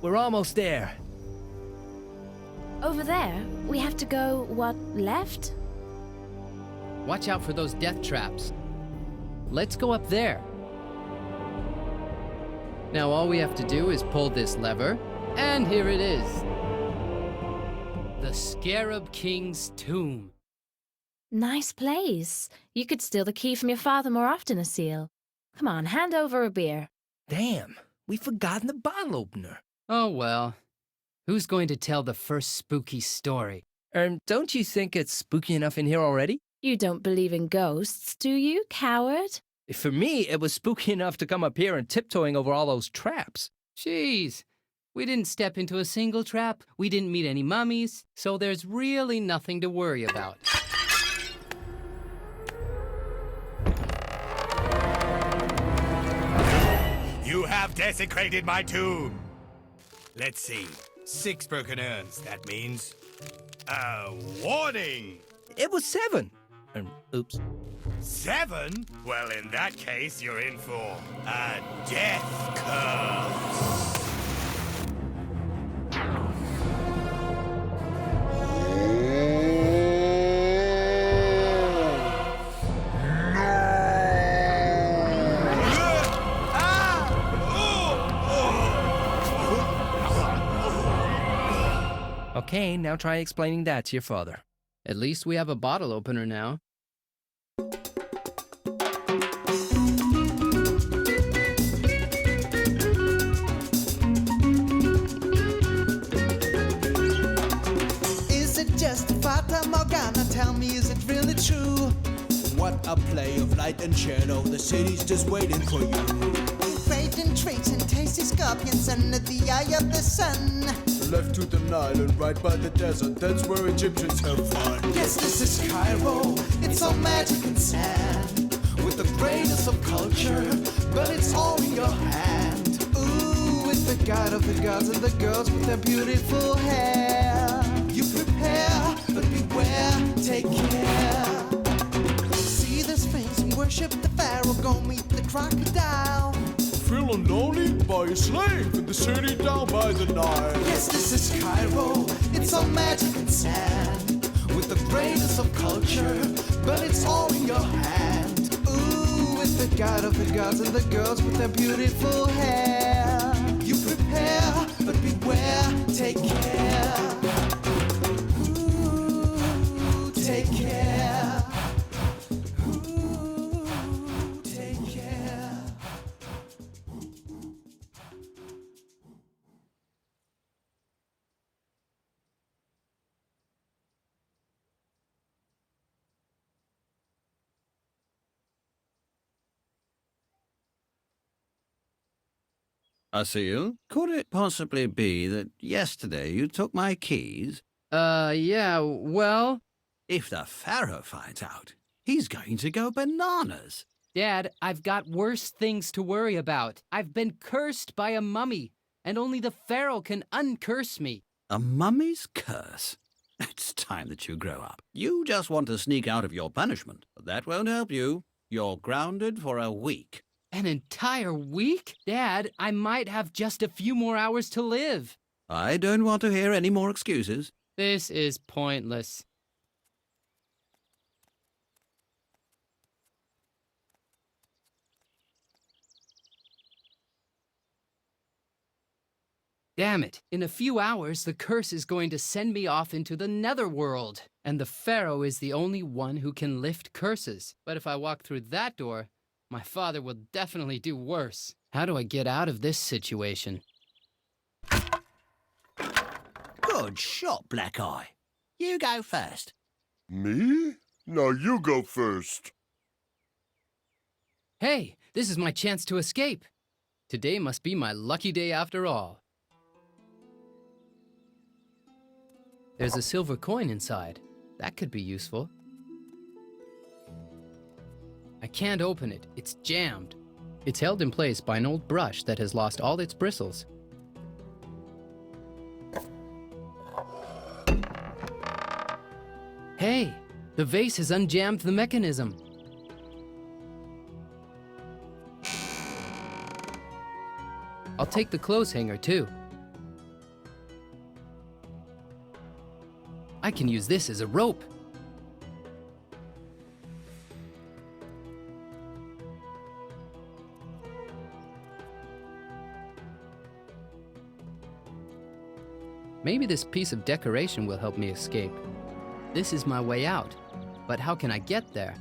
We're almost there. Over there, we have to go, what, left? Watch out for those death traps. Let's go up there. Now all we have to do is pull this lever, and here it is. The Scarab King's tomb. Nice place. You could steal the key from your father more often, Assil. Come on, hand over a beer. Damn, we've forgotten the bottle opener. Oh well. Who's going to tell the first spooky story? Don't you think it's spooky enough in here already? You don't believe in ghosts, do you, coward? For me, it was spooky enough to come up here and tiptoeing over all those traps. Jeez. We didn't step into a single trap, we didn't meet any mummies, so there's really nothing to worry about. You have desecrated my tomb. Let's see. 6 broken urns, that means... warning! It was 7. Oops. 7? Well, in that case, you're in for a death curse. Okay, now try explaining that to your father. At least we have a bottle opener now. Is it just a Fata Morgana? Tell me, is it really true? What a play of light and shadow, the city's just waiting for you. Ingrained traits and tasty scorpions under the eye of the sun. Left to the Nile and right by the desert, that's where Egyptians have fun. Yes, this is Cairo, it's all magic and sand, with the greatness of culture, but it's all in your hand. Ooh, with the god of the gods and the girls with their beautiful hair. You prepare, but beware, take care. See the Sphinx and worship the pharaoh, go meet the crocodile. Feeling lonely by a slave in the city down by the Nile. Yes, this is Cairo, it's all magic and sand, with the greatness of culture, but it's all in your hand. Ooh, with the god of the gods and the girls with their beautiful hair. You prepare, but beware, take care. Ooh, take care. Ooh, take care. Assil, could it possibly be that yesterday you took my keys? Yeah, well... If the Pharaoh finds out, he's going to go bananas. Dad, I've got worse things to worry about. I've been cursed by a mummy, and only the Pharaoh can uncurse me. A mummy's curse? It's time that you grow up. You just want to sneak out of your punishment, but that won't help you. You're grounded for a week. An entire week? Dad, I might have just a few more hours to live. I don't want to hear any more excuses. This is pointless. Damn it. In a few hours, the curse is going to send me off into the netherworld. And the Pharaoh is the only one who can lift curses. But if I walk through that door, my father will definitely do worse. How do I get out of this situation? Good shot, Black Eye. You go first. Me? No, you go first. Hey, this is my chance to escape. Today must be my lucky day after all. There's a silver coin inside. That could be useful. I can't open it. It's jammed. It's held in place by an old brush that has lost all its bristles. Hey, the vase has unjammed the mechanism. I'll take the clothes hanger too. I can use this as a rope. Maybe this piece of decoration will help me escape. This is my way out, but how can I get there?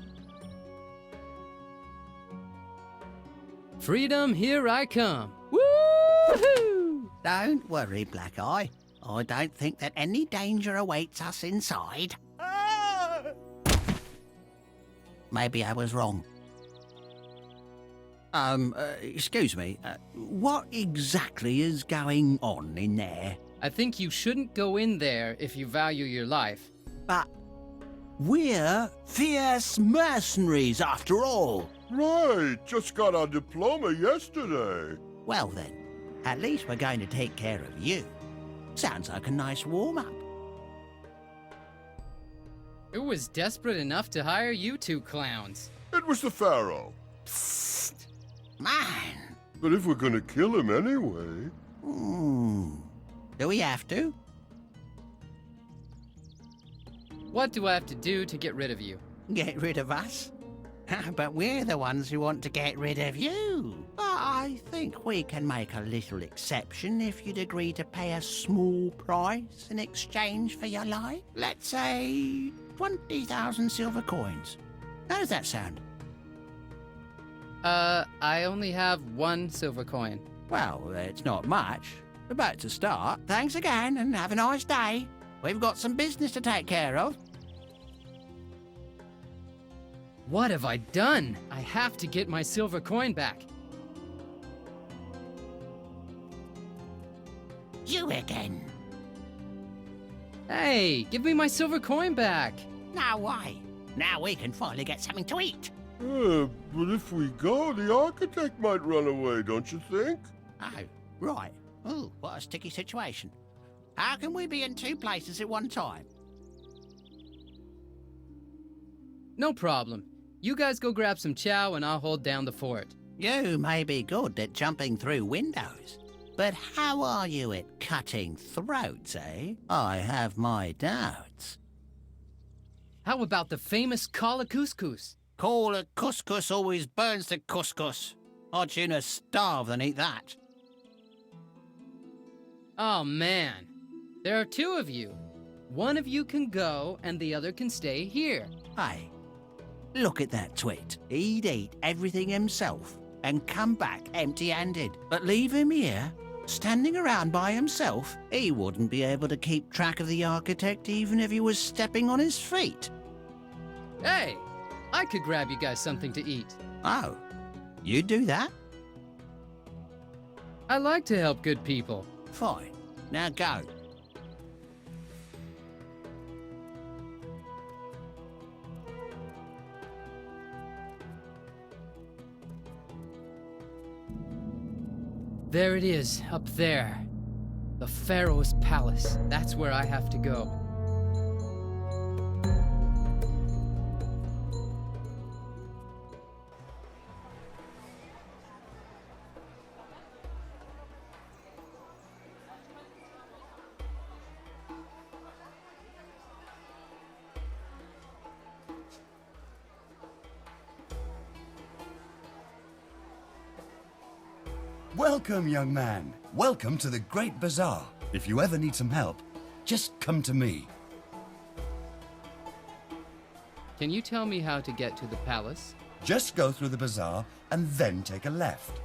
Freedom, here I come. Woo-hoo! Don't worry, Black Eye. I don't think that any danger awaits us inside. Maybe I was wrong. Excuse me. What exactly is going on in there? I think you shouldn't go in there if you value your life. But we're fierce mercenaries after all. Right, just got our diploma yesterday. Well then, at least we're going to take care of you. Sounds like a nice warm-up. Who was desperate enough to hire you two clowns? It was the Pharaoh. Psst! Man! But if we're gonna kill him anyway... Do we have to? What do I have to do to get rid of you? Get rid of us? But we're the ones who want to get rid of you. I think we can make a little exception if you'd agree to pay a small price in exchange for your life. Let's say 20,000 silver coins. How does that sound? I only have 1 silver coin. Well, it's not much, but it's a start. Thanks again, and have a nice day. We've got some business to take care of. What have I done? I have to get my silver coin back. You again. Hey, give me my silver coin back. No way. Now we can finally get something to eat. But if we go, the architect might run away, don't you think? Oh, right. Oh, what a sticky situation. How can we be in 2 places at one time? No problem. You guys go grab some chow and I'll hold down the fort. You may be good at jumping through windows, but how are you at cutting throats, eh? I have my doubts. How about the famous Kala Couscous? Call a couscous always burns the couscous. I'd sooner starve than eat that. Oh man, there are 2 of you. One of you can go and the other can stay here. Hey, look at that twit. He'd eat everything himself and come back empty-handed. But leave him here, standing around by himself. He wouldn't be able to keep track of the architect even if he was stepping on his feet. Hey, I could grab you guys something to eat. Oh, you'd do that? I like to help good people. Fine. Now go. There it is, up there. The Pharaoh's palace. That's where I have to go. Welcome, young man. Welcome to the Great Bazaar. If you ever need some help, just come to me. Can you tell me how to get to the palace? Just go through the bazaar and then take a left.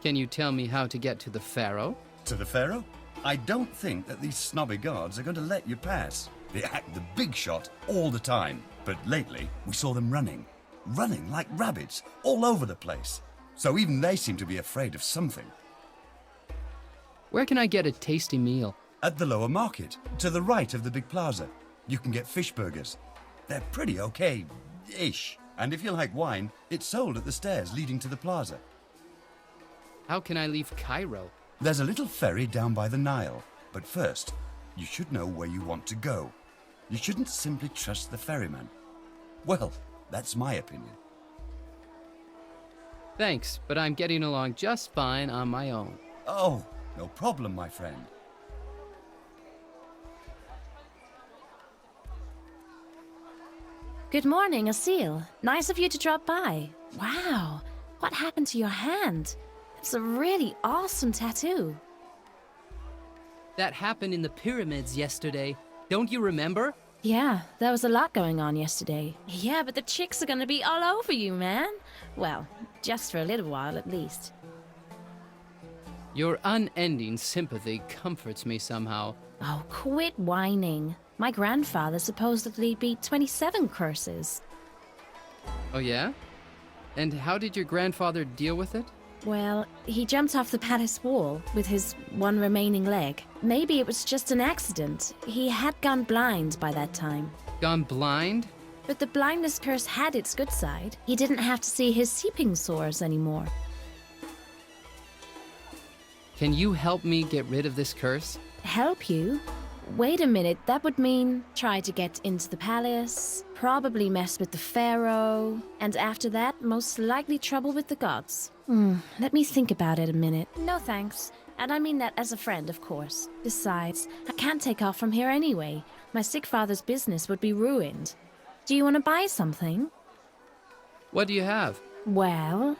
Can you tell me how to get to the Pharaoh? To the Pharaoh? I don't think that these snobby guards are going to let you pass. They act the big shot all the time. But lately, we saw them running like rabbits, all over the place. So even they seem to be afraid of something. Where can I get a tasty meal? At the lower market, to the right of the big plaza, you can get fish burgers. They're pretty okay-ish. And if you like wine, it's sold at the stairs leading to the plaza. How can I leave Cairo? There's a little ferry down by the Nile. But first, you should know where you want to go. You shouldn't simply trust the ferryman. Well, that's my opinion. Thanks, but I'm getting along just fine on my own. Oh, no problem, my friend. Good morning, Assil. Nice of you to drop by. Wow, what happened to your hand? It's a really awesome tattoo. That happened in the pyramids yesterday. Don't you remember? Yeah, there was a lot going on yesterday. Yeah, but the chicks are gonna be all over you, man. Well, just for a little while at least. Your unending sympathy comforts me somehow. Oh, quit whining. My grandfather supposedly beat 27 curses. Oh yeah? And how did your grandfather deal with it? Well, he jumped off the palace wall with his one remaining leg. Maybe it was just an accident. He had gone blind by that time. Gone blind? But the blindness curse had its good side. He didn't have to see his seeping sores anymore. Can you help me get rid of this curse? Help you? Wait a minute, that would mean try to get into the palace, probably mess with the pharaoh, and after that, most likely trouble with the gods. Let me think about it a minute. No thanks. And I mean that as a friend, of course. Besides, I can't take off from here anyway. My sick father's business would be ruined. Do you want to buy something? What do you have? Well,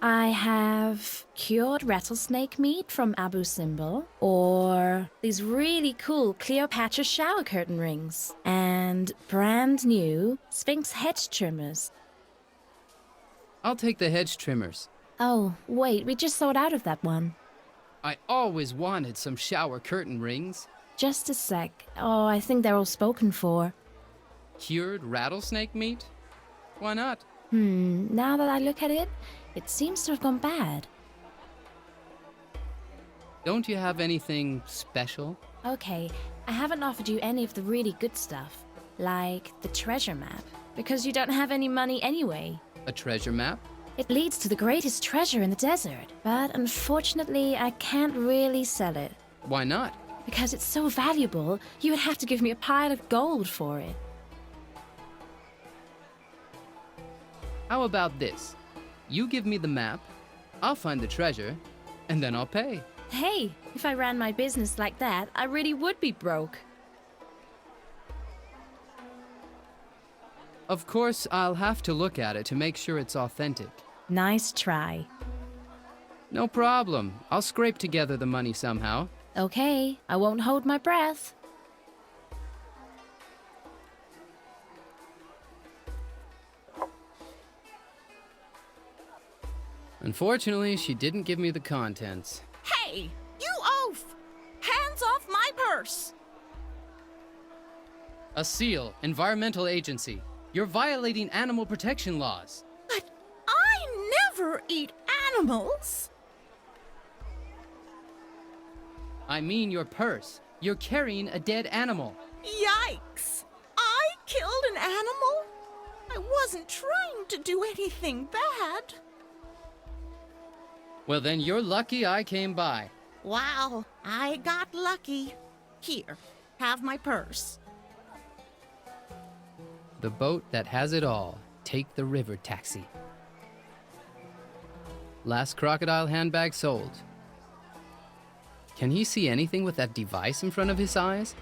I have cured rattlesnake meat from Abu Simbel, or these really cool Cleopatra shower curtain rings, and brand new Sphinx hedge trimmers. I'll take the hedge trimmers. Oh, wait, we just sold out of that one. I always wanted some shower curtain rings. Just a sec. Oh, I think they're all spoken for. Cured rattlesnake meat? Why not? Now that I look at it, it seems to have gone bad. Don't you have anything special? Okay, I haven't offered you any of the really good stuff, like the treasure map, because you don't have any money anyway. A treasure map? It leads to the greatest treasure in the desert, but unfortunately I can't really sell it. Why not? Because it's so valuable, you would have to give me a pile of gold for it. How about this? You give me the map, I'll find the treasure, and then I'll pay. Hey, if I ran my business like that, I really would be broke. Of course, I'll have to look at it to make sure it's authentic. Nice try. No problem. I'll scrape together the money somehow. Okay, I won't hold my breath. Unfortunately, she didn't give me the contents. Hey, you oaf! Hands off my purse! Assil, Environmental Agency. You're violating animal protection laws. But I never eat animals! I mean your purse. You're carrying a dead animal. Yikes! I killed an animal? I wasn't trying to do anything bad. Well, then you're lucky I came by. Wow, I got lucky. Here, have my purse. The boat that has it all. Take the river taxi. Last crocodile handbag sold. Can he see anything with that device in front of his eyes?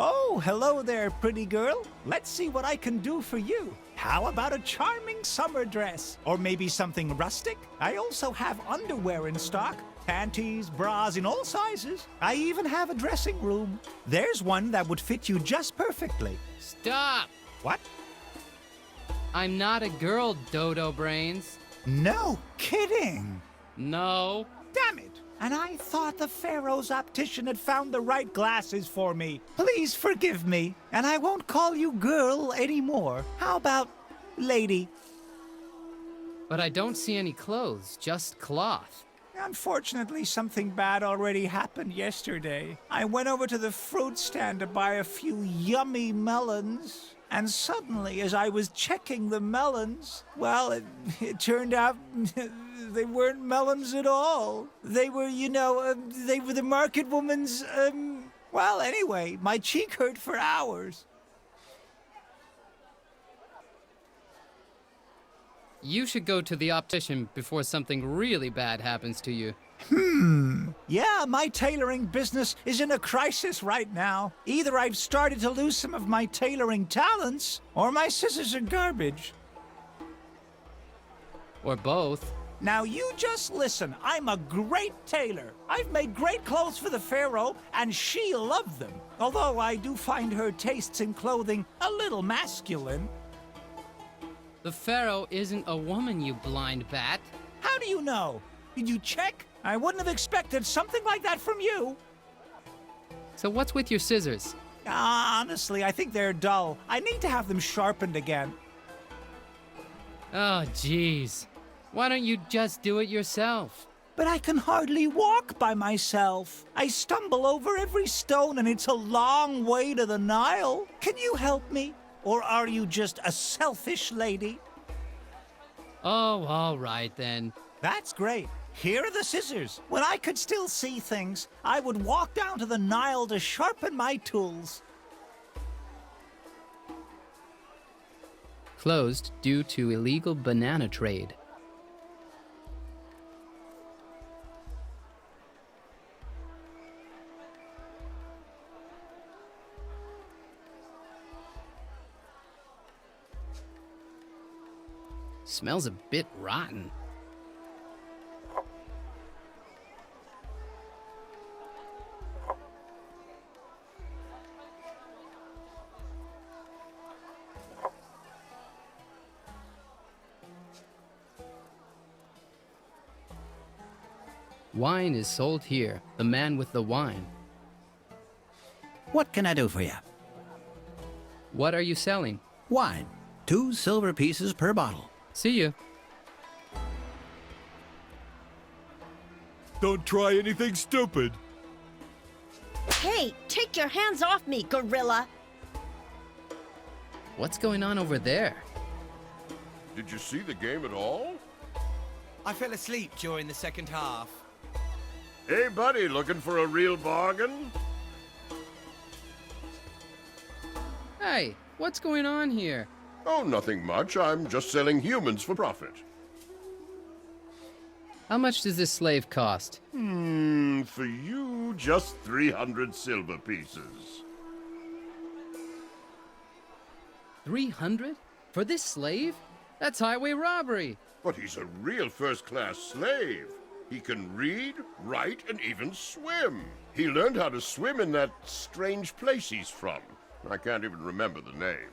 Oh, hello there, pretty girl. Let's see what I can do for you. How about a charming summer dress? Or maybe something rustic? I also have underwear in stock. Panties, bras in all sizes. I even have a dressing room. There's one that would fit you just perfectly. Stop! What? I'm not a girl, Dodo Brains. No kidding. No. Damn it. And I thought the Pharaoh's optician had found the right glasses for me. Please forgive me, and I won't call you girl anymore. How about lady? But I don't see any clothes, just cloth. Unfortunately, something bad already happened yesterday. I went over to the fruit stand to buy a few yummy melons. And suddenly, as I was checking the melons, well, it turned out they weren't melons at all. They were, they were the market woman's, well, anyway, my cheek hurt for hours. You should go to the optician before something really bad happens to you. Yeah, my tailoring business is in a crisis right now. Either I've started to lose some of my tailoring talents, or my scissors are garbage. Or both. Now you just listen. I'm a great tailor. I've made great clothes for the Pharaoh, and she loved them. Although I do find her tastes in clothing a little masculine. The Pharaoh isn't a woman, you blind bat. How do you know? Did you check? I wouldn't have expected something like that from you. So what's with your scissors? Honestly, I think they're dull. I need to have them sharpened again. Oh, jeez. Why don't you just do it yourself? But I can hardly walk by myself. I stumble over every stone and it's a long way to the Nile. Can you help me? Or are you just a selfish lady? Oh, all right then. That's great. Here are the scissors. When I could still see things, I would walk down to the Nile to sharpen my tools. Closed due to illegal banana trade. Smells a bit rotten. Wine is sold here. The man with the wine. What can I do for you? What are you selling? Wine. 2 silver pieces per bottle. See you. Don't try anything stupid. Hey, take your hands off me, gorilla! What's going on over there? Did you see the game at all? I fell asleep during the second half. Hey, buddy, looking for a real bargain? Hey, what's going on here? Oh, nothing much. I'm just selling humans for profit. How much does this slave cost? For you, just 300 silver pieces. 300? For this slave? That's highway robbery. But he's a real first-class slave. He can read, write, and even swim. He learned how to swim in that strange place he's from. I can't even remember the name.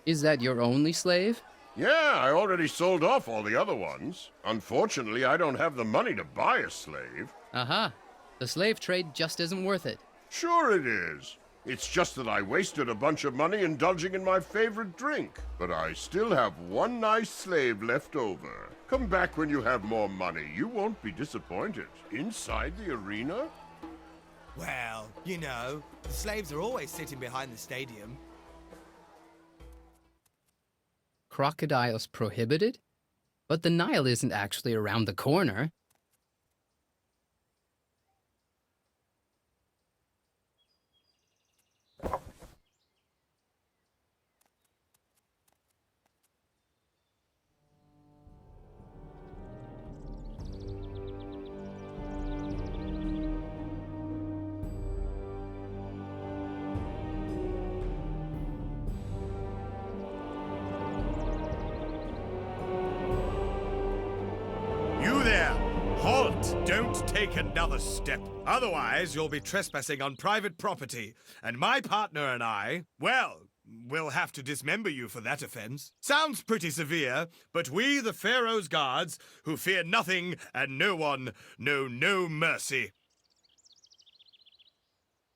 Is that your only slave? Yeah, I already sold off all the other ones. Unfortunately, I don't have the money to buy a slave. Aha. The slave trade just isn't worth it. Sure it is. It's just that I wasted a bunch of money indulging in my favorite drink. But I still have one nice slave left over. Come back when you have more money. You won't be disappointed. Inside the arena? Well, you know, the slaves are always sitting behind the stadium. Crocodiles prohibited? But the Nile isn't actually around the corner. You there! Halt! Don't take another step. Otherwise, you'll be trespassing on private property. And my partner and I, well, we'll have to dismember you for that offense. Sounds pretty severe, but we, the Pharaoh's guards, who fear nothing and no one, know no mercy.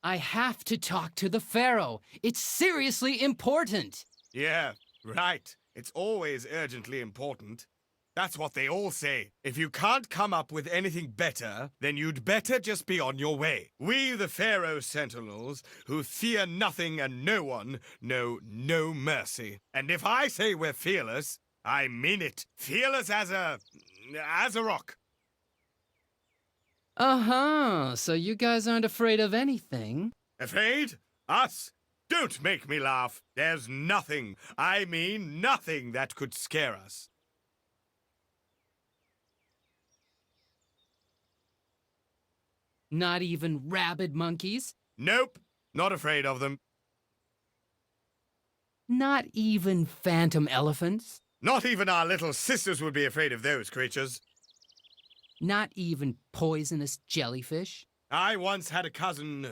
I have to talk to the Pharaoh. It's seriously important. Yeah, right. It's always urgently important. That's what they all say. If you can't come up with anything better, then you'd better just be on your way. We, the Pharaoh Sentinels, who fear nothing and no one, know no mercy. And if I say we're fearless, I mean it. Fearless as a rock. Uh-huh. So you guys aren't afraid of anything? Afraid? Us? Don't make me laugh. There's nothing, I mean nothing, that could scare us. Not even rabid monkeys? Nope, not afraid of them. Not even phantom elephants? Not even our little sisters would be afraid of those creatures. Not even poisonous jellyfish? I once had a cousin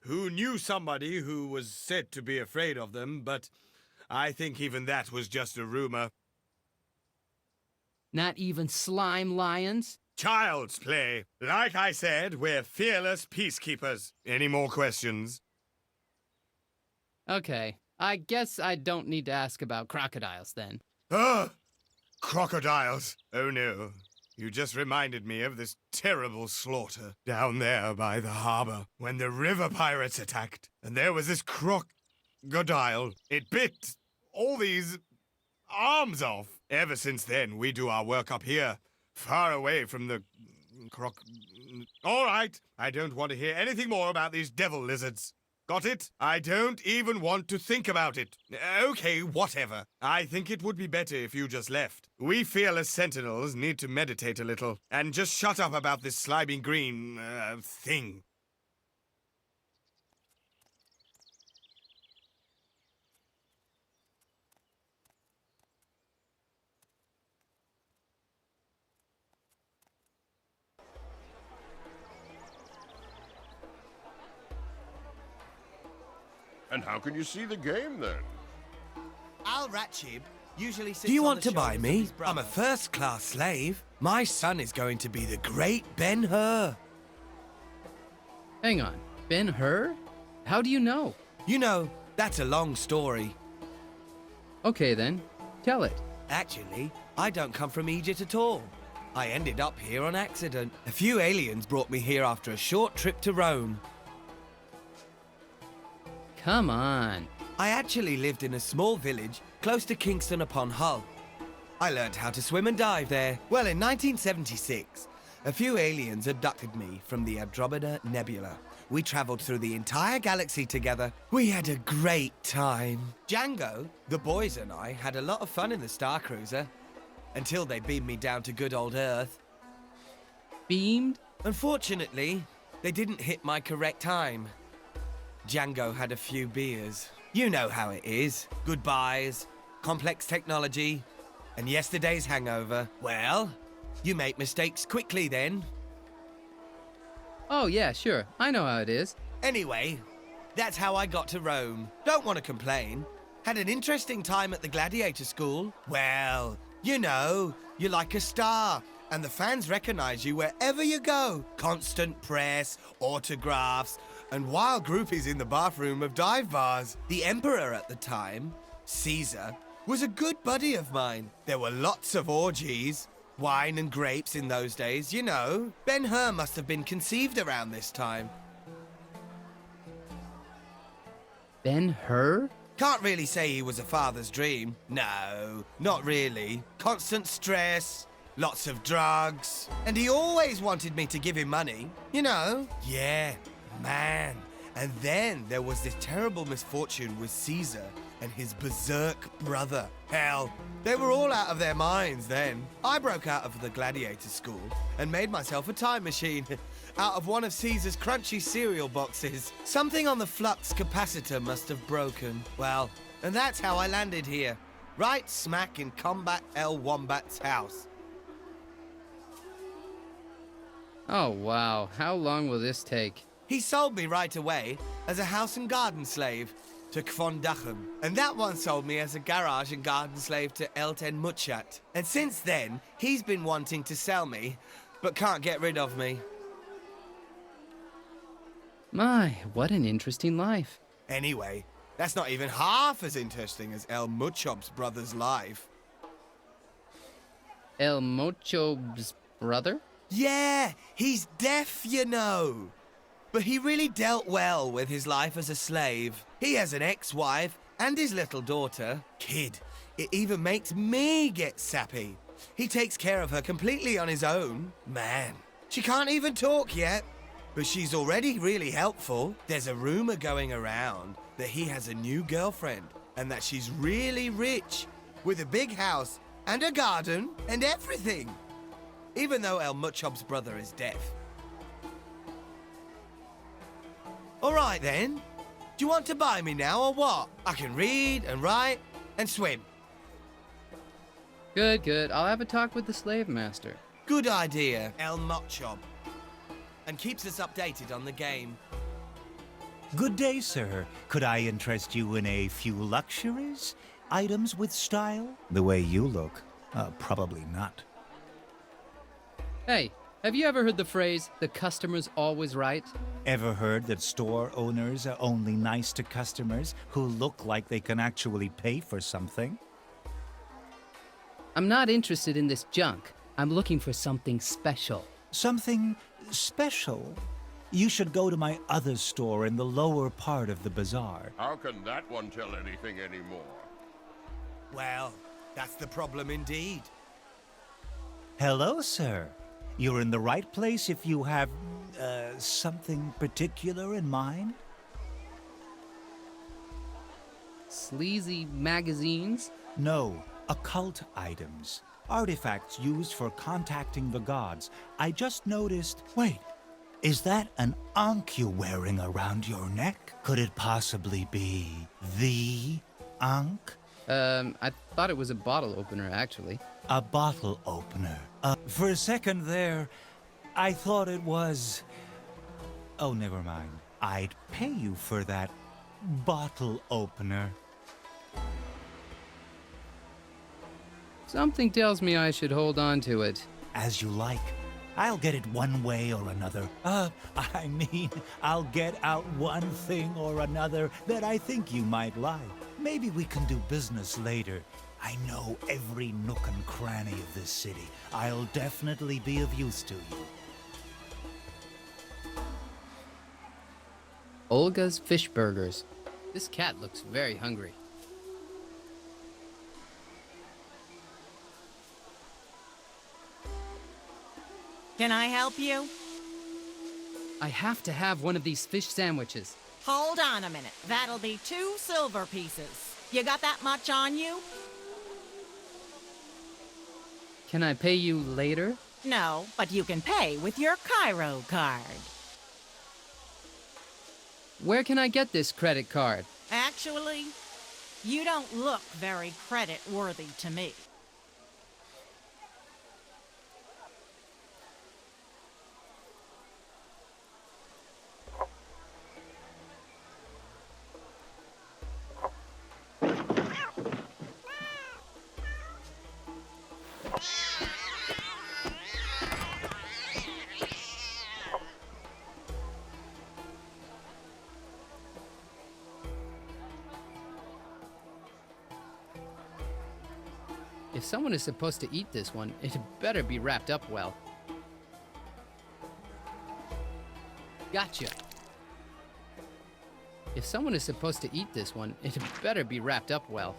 who knew somebody who was said to be afraid of them, but I think even that was just a rumor. Not even slime lions? Child's play. Like I said, we're fearless peacekeepers. Any more questions? Okay, I guess I don't need to ask about crocodiles then. Ugh! Crocodiles. Oh no. You just reminded me of this terrible slaughter down there by the harbor when the river pirates attacked. And there was this crocodile. It bit all these arms off. Ever since then, we do our work up here, far away from the All right, I don't want to hear anything more about these devil lizards. Got it? I don't even want to think about it. Okay, whatever. I think it would be better if you just left. We fearless sentinels need to meditate a little and just shut up about this slimy green thing. And how can you see the game, then? Al Ratchib usually sits Do you on want the to buy shoulders of me? his brother. I'm a first-class slave. My son is going to be the great Ben-Hur. Hang on, Ben-Hur? How do you know? You know, that's a long story. Okay then, tell it. Actually, I don't come from Egypt at all. I ended up here on accident. A few aliens brought me here after a short trip to Rome. Come on. I actually lived in a small village close to Kingston upon Hull. I learned how to swim and dive there. Well, in 1976, a few aliens abducted me from the Andromeda Nebula. We traveled through the entire galaxy together. We had a great time. Django, the boys and I had a lot of fun in the Star Cruiser until they beamed me down to good old Earth. Beamed? Unfortunately, they didn't hit my correct time. Django had a few beers. You know how it is. Goodbyes, complex technology, and yesterday's hangover. Well, you make mistakes quickly then. Oh yeah, sure. I know how it is. Anyway, that's how I got to Rome. Don't want to complain. Had an interesting time at the gladiator school. Well, you know, you're like a star, and the fans recognize you wherever you go. Constant press, autographs, and wild groupies in the bathroom of dive bars. The emperor at the time, Caesar, was a good buddy of mine. There were lots of orgies, wine and grapes in those days, you know. Ben-Hur must have been conceived around this time. Ben-Hur? Can't really say he was a father's dream. No, not really. Constant stress, lots of drugs, and he always wanted me to give him money. You know? Yeah, man. And then there was this terrible misfortune with Caesar and his berserk brother. Hell, they were all out of their minds then. I broke out of the gladiator school and made myself a time machine out of one of Caesar's crunchy cereal boxes. Something on the flux capacitor must have broken. Well, and that's how I landed here. Right smack in Combat L. Wombat's house. Oh wow, how long will this take? He sold me right away as a house and garden slave to Kfon Dachem. And that one sold me as a garage and garden slave to Elten Mutchat. And since then, he's been wanting to sell me, but can't get rid of me. My, what an interesting life. Anyway, that's not even half as interesting as El Muchob's brother's life. El Mocho's brother? Yeah, he's deaf, you know. But he really dealt well with his life as a slave. He has an ex-wife and his little daughter. Kid, it even makes me get sappy. He takes care of her completely on his own. Man, she can't even talk yet. But she's already really helpful. There's a rumor going around that he has a new girlfriend and that she's really rich with a big house and a garden and everything. Even though El Muchob's brother is deaf. All right, then. Do you want to buy me now, or what? I can read and write and swim. Good, good. I'll have a talk with the slave master. Good idea, El Mochob. And keeps us updated on the game. Good day, sir. Could I interest you in a few luxuries? Items with style? The way you look, probably not. Hey, have you ever heard the phrase, the customer's always right? Ever heard that store owners are only nice to customers who look like they can actually pay for something? I'm not interested in this junk. I'm looking for something special. Something special? You should go to my other store in the lower part of the bazaar. How can that one tell anything anymore? Well, that's the problem indeed. Hello, sir. You're in the right place if you have, something particular in mind? Sleazy magazines? No, occult items. Artifacts used for contacting the gods. I just noticed... Wait, is that an Ankh you're wearing around your neck? Could it possibly be the Ankh? I thought it was a bottle opener, actually. A bottle opener. For a second there, I thought it was... Oh, never mind. I'd pay you for that bottle opener. Something tells me I should hold on to it. As you like. I'll get it one way or another. I mean, I'll get out one thing or another that I think you might like. Maybe we can do business later. I know every nook and cranny of this city. I'll definitely be of use to you. Olga's Fish Burgers. This cat looks very hungry. Can I help you? I have to have one of these fish sandwiches. Hold on a minute. That'll be 2 silver pieces. You got that much on you? Can I pay you later? No, but you can pay with your Cairo card. Where can I get this credit card? Actually, you don't look very credit-worthy to me. If someone is supposed to eat this one, it better be wrapped up well. Gotcha. If someone is supposed to eat this one, it better be wrapped up well.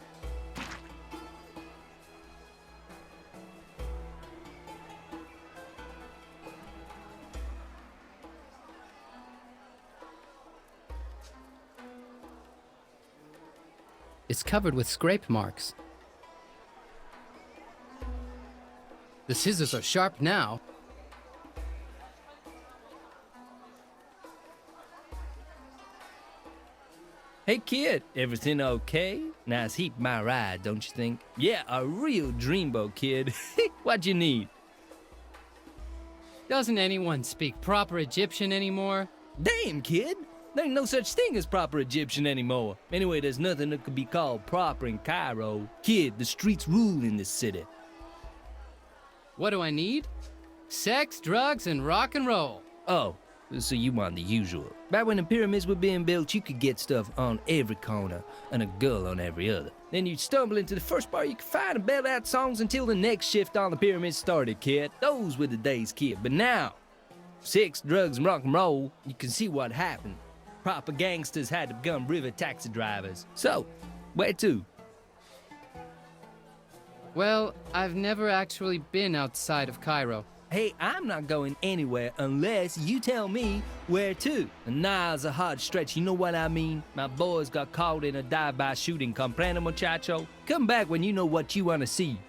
It's covered with scrape marks. The scissors are sharp now. Hey kid, everything okay? Nice heat my ride, don't you think? Yeah, a real dreamboat kid. What you need? Doesn't anyone speak proper Egyptian anymore? Damn, kid! There ain't no such thing as proper Egyptian anymore. Anyway, there's nothing that could be called proper in Cairo. Kid, the streets rule in this city. What do I need? Sex, drugs, and rock and roll. Oh, so you want the usual. Back when the pyramids were being built, you could get stuff on every corner and a girl on every other. Then you'd stumble into the first bar you could find and belt out songs until the next shift on the pyramids started, kid. Those were the days, kid. But now, sex, drugs, and rock and roll, you can see what happened. Proper gangsters had to become river taxi drivers. So, where to? Well, I've never actually been outside of Cairo. Hey, I'm not going anywhere unless you tell me where to. The Nile's a hard stretch, you know what I mean? My boys got caught in a dive-by shooting, comprende, muchacho? Come back when you know what you want to see.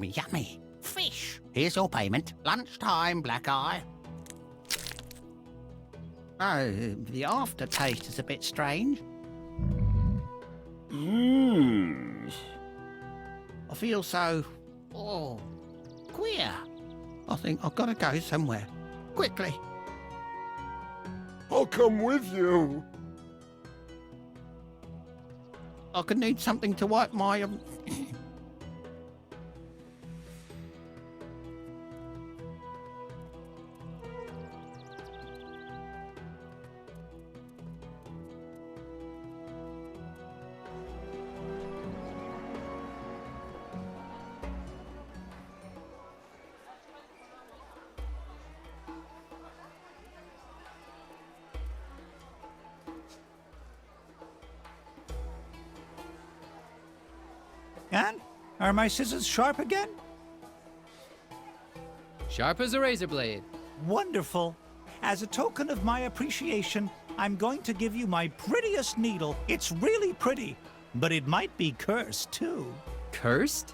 Yummy. Fish. Here's your payment. Lunchtime, Black Eye. Oh, the aftertaste is a bit strange. I feel so... queer. I think I've got to go somewhere. Quickly. I'll come with you. I could need something to wipe my... And? Are my scissors sharp again? Sharp as a razor blade. Wonderful. As a token of my appreciation, I'm going to give you my prettiest needle. It's really pretty, but it might be cursed, too. Cursed?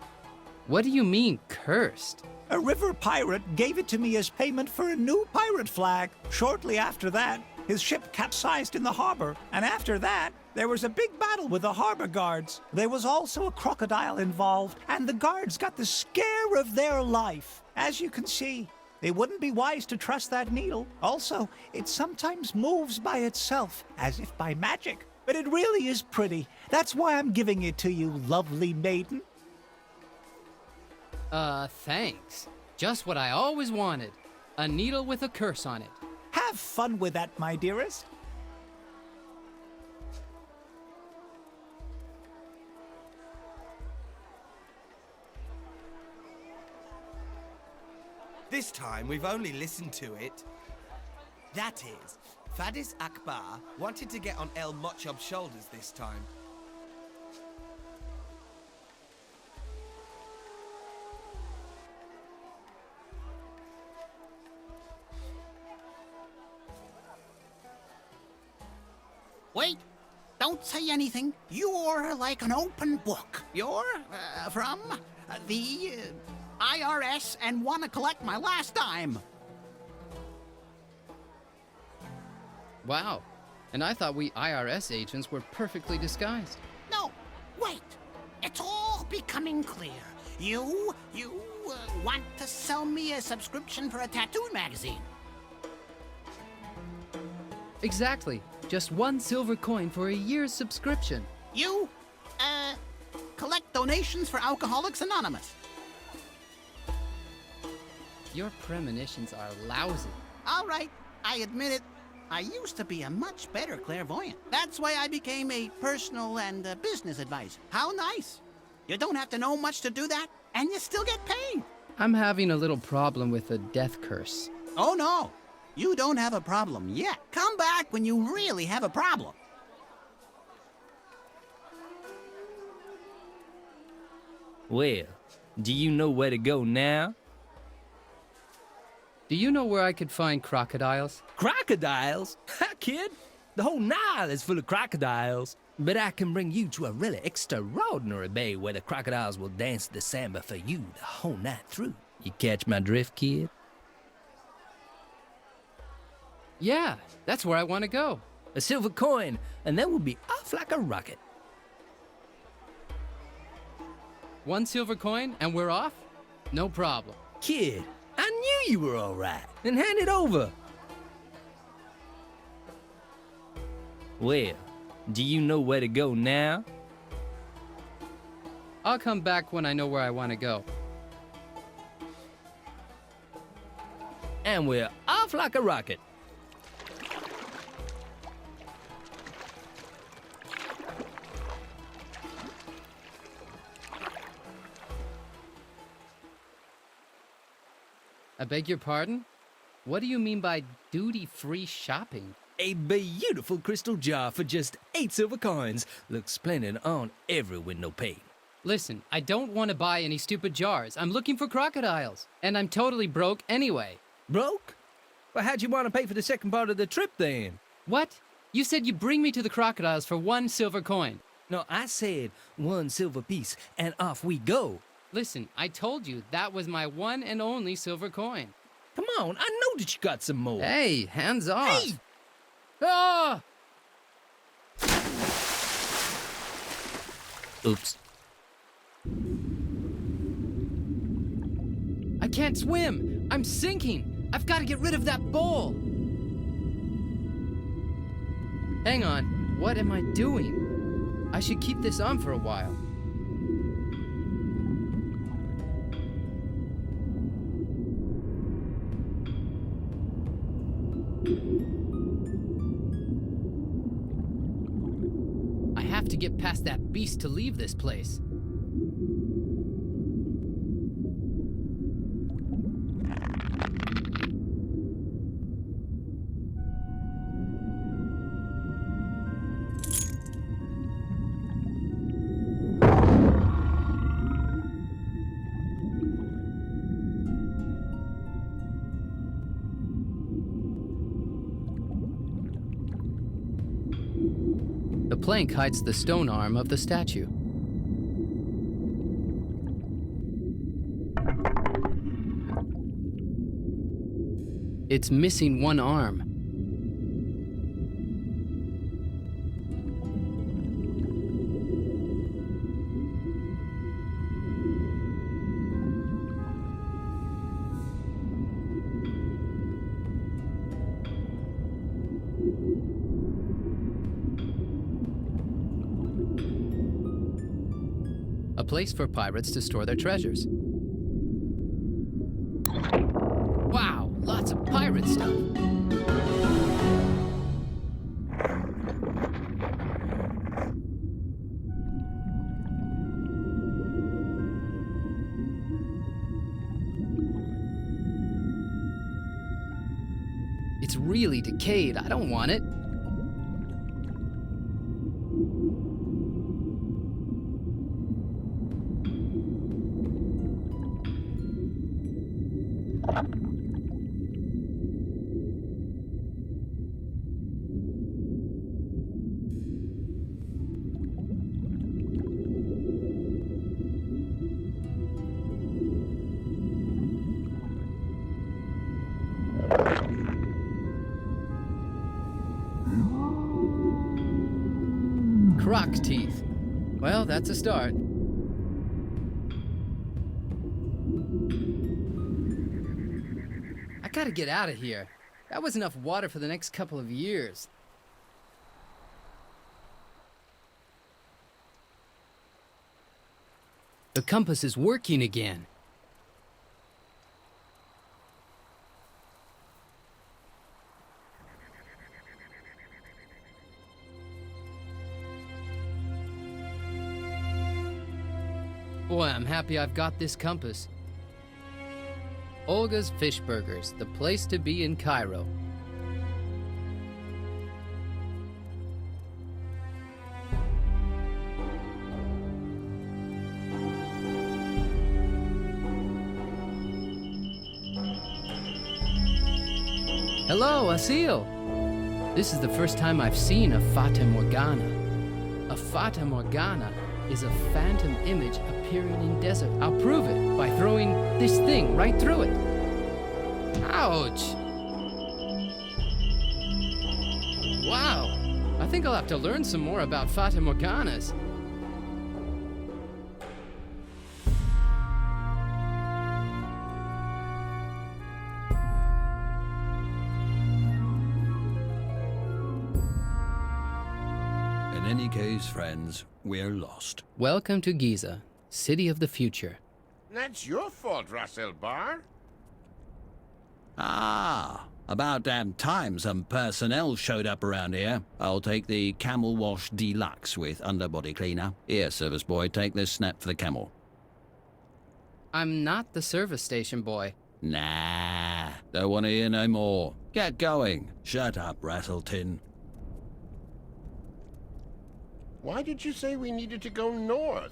What do you mean, cursed? A river pirate gave it to me as payment for a new pirate flag. Shortly after that, his ship capsized in the harbor, and after that, there was a big battle with the harbor guards. There was also a crocodile involved, and the guards got the scare of their life. As you can see, it wouldn't be wise to trust that needle. Also, it sometimes moves by itself, as if by magic. But it really is pretty. That's why I'm giving it to you, lovely maiden. Thanks. Just what I always wanted. A needle with a curse on it. Have fun with that, my dearest. This time we've only listened to it. That is, Fadis Akbar wanted to get on El Mochob's shoulders this time. Wait! Don't say anything. You're like an open book. You're from the IRS and want to collect my last dime. Wow. And I thought we IRS agents were perfectly disguised. No, wait. It's all becoming clear. You want to sell me a subscription for a tattoo magazine. Exactly. Just 1 silver coin for a year's subscription. You, collect donations for Alcoholics Anonymous. Your premonitions are lousy. All right, I admit it. I used to be a much better clairvoyant. That's why I became a personal and business advisor. How nice. You don't have to know much to do that, and you still get paid. I'm having a little problem with a death curse. Oh, no. You don't have a problem yet. Come back when you really have a problem. Well, do you know where to go now? Do you know where I could find crocodiles? Crocodiles? Ha, kid! The whole Nile is full of crocodiles. But I can bring you to a really extraordinary bay where the crocodiles will dance the samba for you the whole night through. You catch my drift, kid? Yeah, that's where I want to go. A silver coin, and then we'll be off like a rocket. 1 silver coin, and we're off? No problem. Kid, I knew you were all right. Then hand it over. Well, do you know where to go now? I'll come back when I know where I want to go. And we're off like a rocket. I beg your pardon? What do you mean by duty-free shopping? A beautiful crystal jar for just 8 silver coins. Looks splendid on every window pane. Listen, I don't want to buy any stupid jars. I'm looking for crocodiles. And I'm totally broke anyway. Broke? Well, how'd you want to pay for the second part of the trip then? What? You said you'd bring me to the crocodiles for 1 silver coin. No, I said 1 silver piece, and off we go. Listen, I told you that was my one and only silver coin. Come on, I know that you got some more. Hey, hands off. Hey! Ah! Oops. I can't swim. I'm sinking. I've got to get rid of that bowl. Hang on. What am I doing? I should keep this on for a while. I have to get past that beast to leave this place. The plank hides the stone arm of the statue. It's missing one arm. A place for pirates to store their treasures. Wow, lots of pirate stuff. It's really decayed. I don't want it. Croc's teeth. Well, that's a start. I gotta get out of here. That was enough water for the next couple of years. The compass is working again. Boy, I'm happy I've got this compass. Olga's Fish Burgers, the place to be in Cairo. Hello, Assil. This is the first time I've seen a Fata Morgana. A Fata Morgana is a phantom image appearing in desert. I'll prove it by throwing this thing right through it. Ouch! Wow, I think I'll have to learn some more about Fata Morganas. In any case, friends, we're lost. Welcome to Giza, city of the future. That's your fault, Russell Barr. Ah, about damn time some personnel showed up around here. I'll take the Camel Wash Deluxe with underbody cleaner. Here, service boy, take this snap for the camel. I'm not the service station boy. Nah, don't want to hear no more. Get going. Shut up, Rattletin. Why did you say we needed to go north?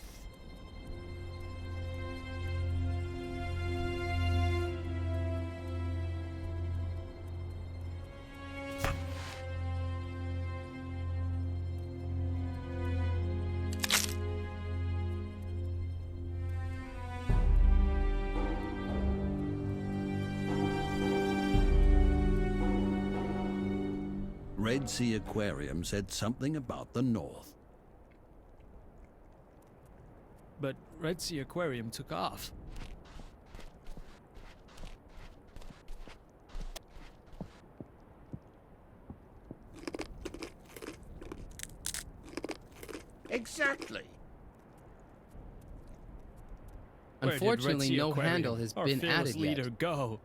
Red Sea Aquarium said something about the north. But Red Sea Aquarium took off. Exactly. Where did Red Unfortunately, Sea no Aquarium, handle has our been fearless added leader, yet. go.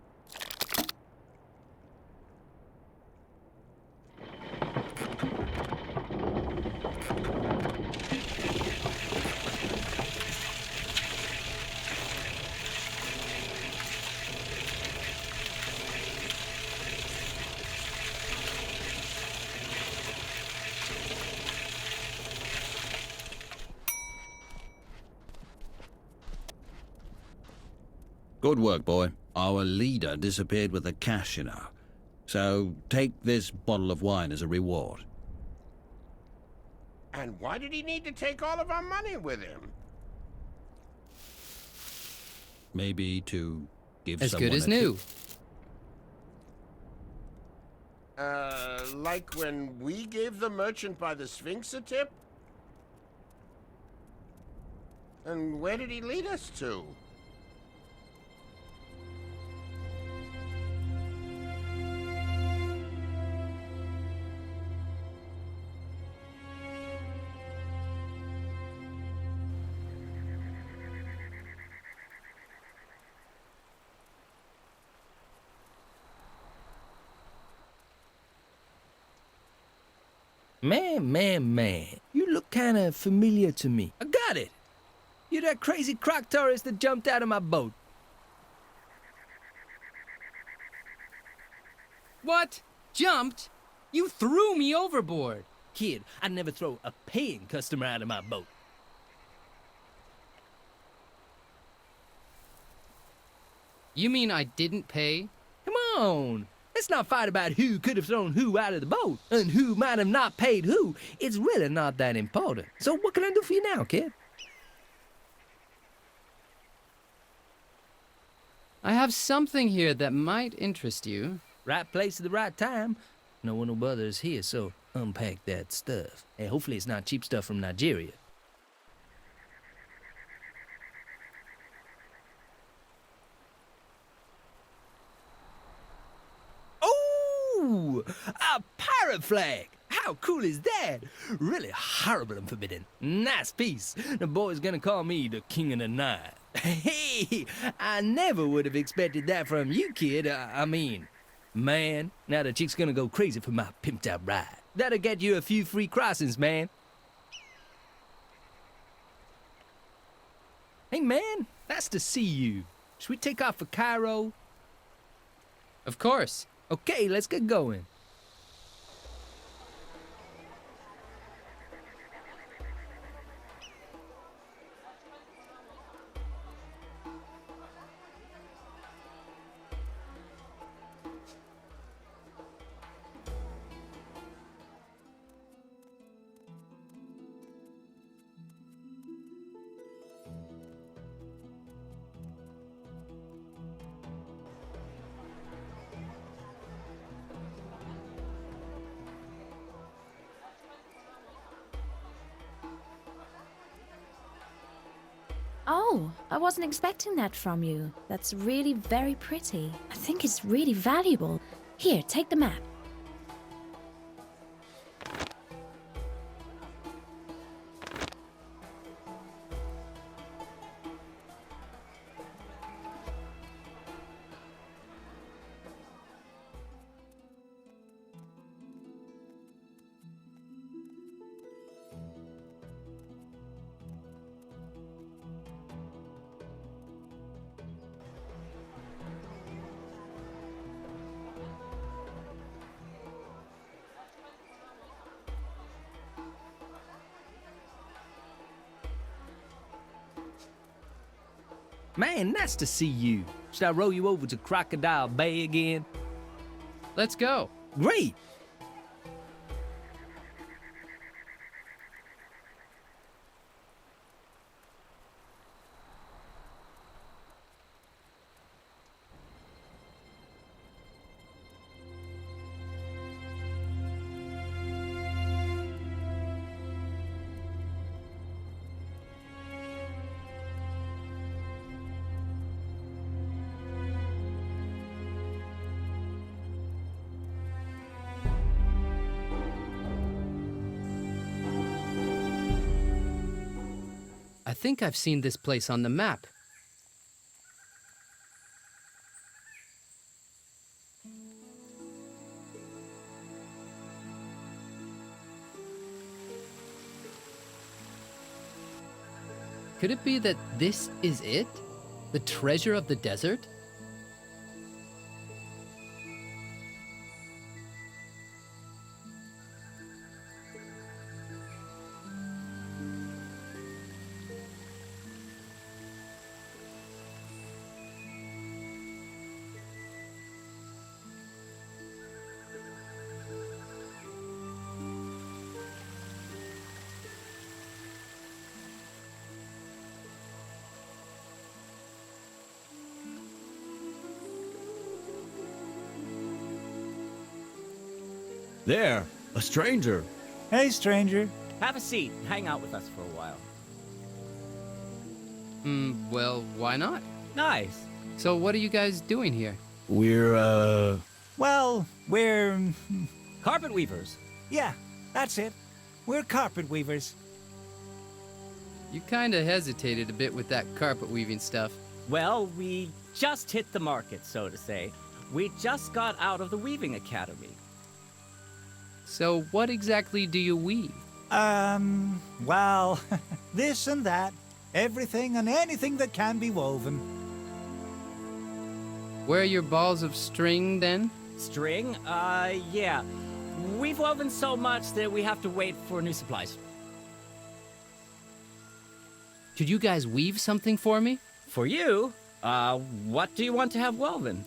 Good work, boy. Our leader disappeared with the cash, you know. So take this bottle of wine as a reward. And why did he need to take all of our money with him? Maybe to give As someone good as a new. tip. Like when we gave the merchant by the Sphinx a tip? And where did he lead us to? Man. You look kinda familiar to me. I got it! You're that crazy croc tourist that jumped out of my boat. What? Jumped? You threw me overboard. Kid, I'd never throw a paying customer out of my boat. You mean I didn't pay? Come on! Let's not fight about who could have thrown who out of the boat and who might have not paid who. It's really not that important. So what can I do for you now, kid? I have something here that might interest you. Right place at the right time. No one will bother us here, so unpack that stuff. Hey, hopefully it's not cheap stuff from Nigeria. Ooh! A pirate flag! How cool is that? Really horrible and forbidden. Nice piece. The boy's gonna call me the king of the night. Hey, I never would have expected that from you, kid. I mean, man, now the chick's gonna go crazy for my pimped out ride. That'll get you a few free crossings, man. Hey, man, nice to see you. Should we take off for Cairo? Of course. Okay, let's get going. Oh, I wasn't expecting that from you. That's really very pretty. I think it's really valuable. Here, take the map. Man, nice to see you. Should I row you over to Crocodile Bay again? Let's go. Great! I think I've seen this place on the map. Could it be that this is it? The treasure of the desert? There, a stranger. Hey, stranger. Have a seat. Hang out with us for a while. Well, why not? Nice. So what are you guys doing here? We're, Well, we're... carpet weavers. Yeah, that's it. We're carpet weavers. You kinda hesitated a bit with that carpet weaving stuff. Well, we just hit the market, so to say. We just got out of the weaving academy. So what exactly do you weave? Well, this and that. Everything and anything that can be woven. Where are your balls of string, then? String? Yeah. We've woven so much that we have to wait for new supplies. Could you guys weave something for me? For you? What do you want to have woven?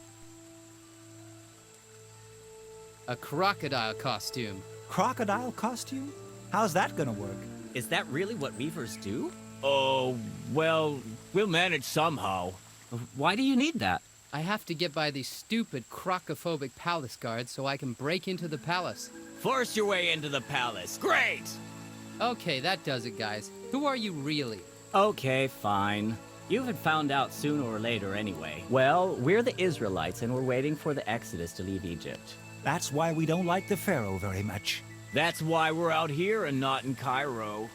A crocodile costume. Crocodile costume? How's that gonna work? Is that really what weavers do? Oh, well, we'll manage somehow. Why do you need that? I have to get by these stupid crocophobic palace guards so I can break into the palace. Force your way into the palace. Great! Okay, that does it, guys. Who are you really? Okay, fine. You had found out sooner or later anyway. Well, we're the Israelites and we're waiting for the Exodus to leave Egypt. That's why we don't like the Pharaoh very much. That's why we're out here and not in Cairo.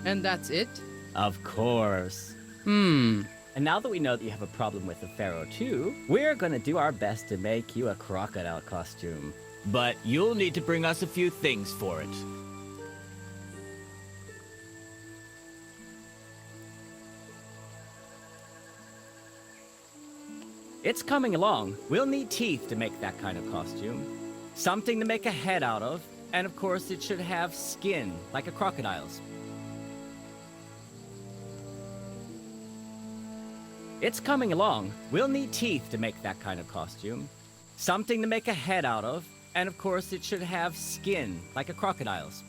And that's it? Of course. Hmm. And now that we know that you have a problem with the Pharaoh too, we're gonna do our best to make you a crocodile costume. But you'll need to bring us a few things for it. It's coming along. We'll need teeth to make that kind of costume. Something to make a head out of, and of course it should have skin, like a crocodile's. It's coming along. We'll need teeth to make that kind of costume. Something to make a head out of, and of course it should have skin, like a crocodile's.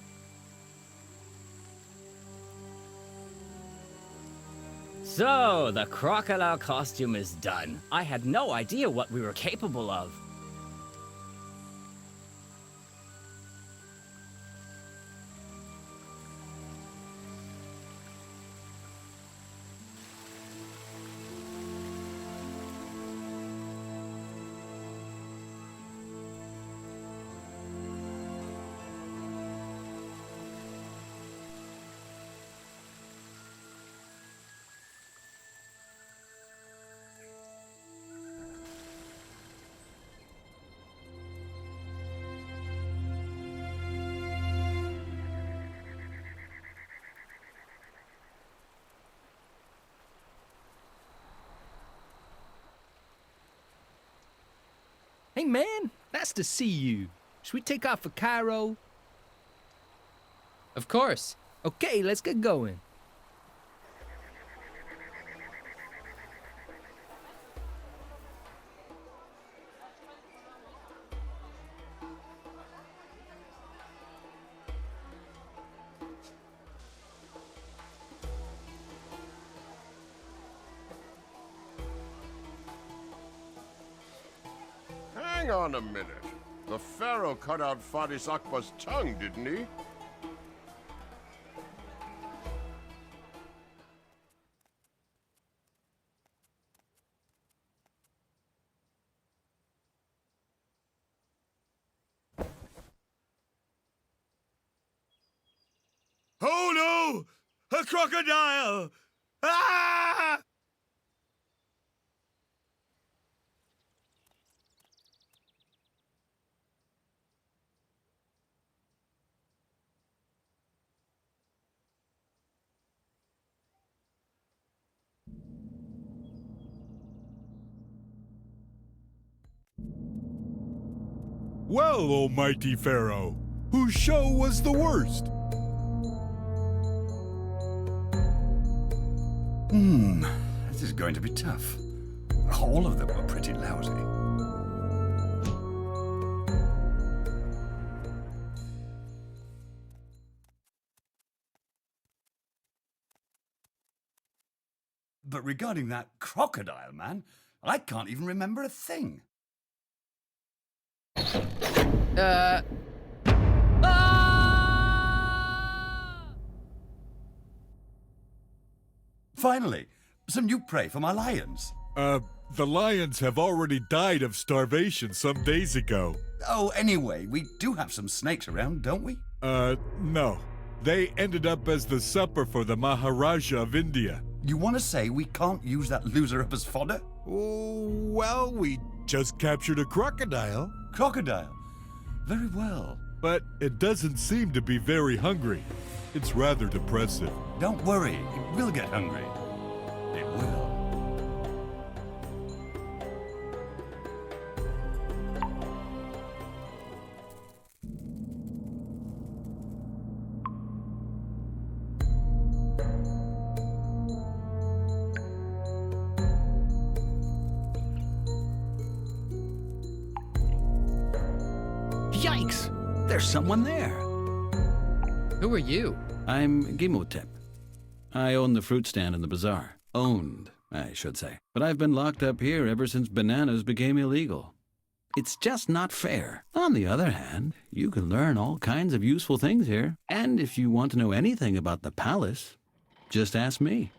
So, the crocodile costume is done. I had no idea what we were capable of. Hey man, nice to see you. Should we take off for Cairo? Of course. Okay, let's get going. Hang on a minute. The Pharaoh cut out Faris Akbar's tongue, didn't he? Oh no! A crocodile! Ah! Well, almighty Pharaoh, whose show was the worst? This is going to be tough. All of them were pretty lousy. But regarding that crocodile, man, I can't even remember a thing. Finally, some new prey for my lions. The lions have already died of starvation some days ago. Oh, anyway, we do have some snakes around, don't we? No. They ended up as the supper for the Maharaja of India. You want to say we can't use that loser up as fodder? Oh, well, we just captured a crocodile. Crocodile? Very well. But it doesn't seem to be very hungry. It's rather depressive. Don't worry, it will get hungry. It will. Yikes! There's someone there. Who are you? I'm Gimotep. I own the fruit stand in the bazaar. Owned, I should say. But I've been locked up here ever since bananas became illegal. It's just not fair. On the other hand, you can learn all kinds of useful things here. And if you want to know anything about the palace, just ask me.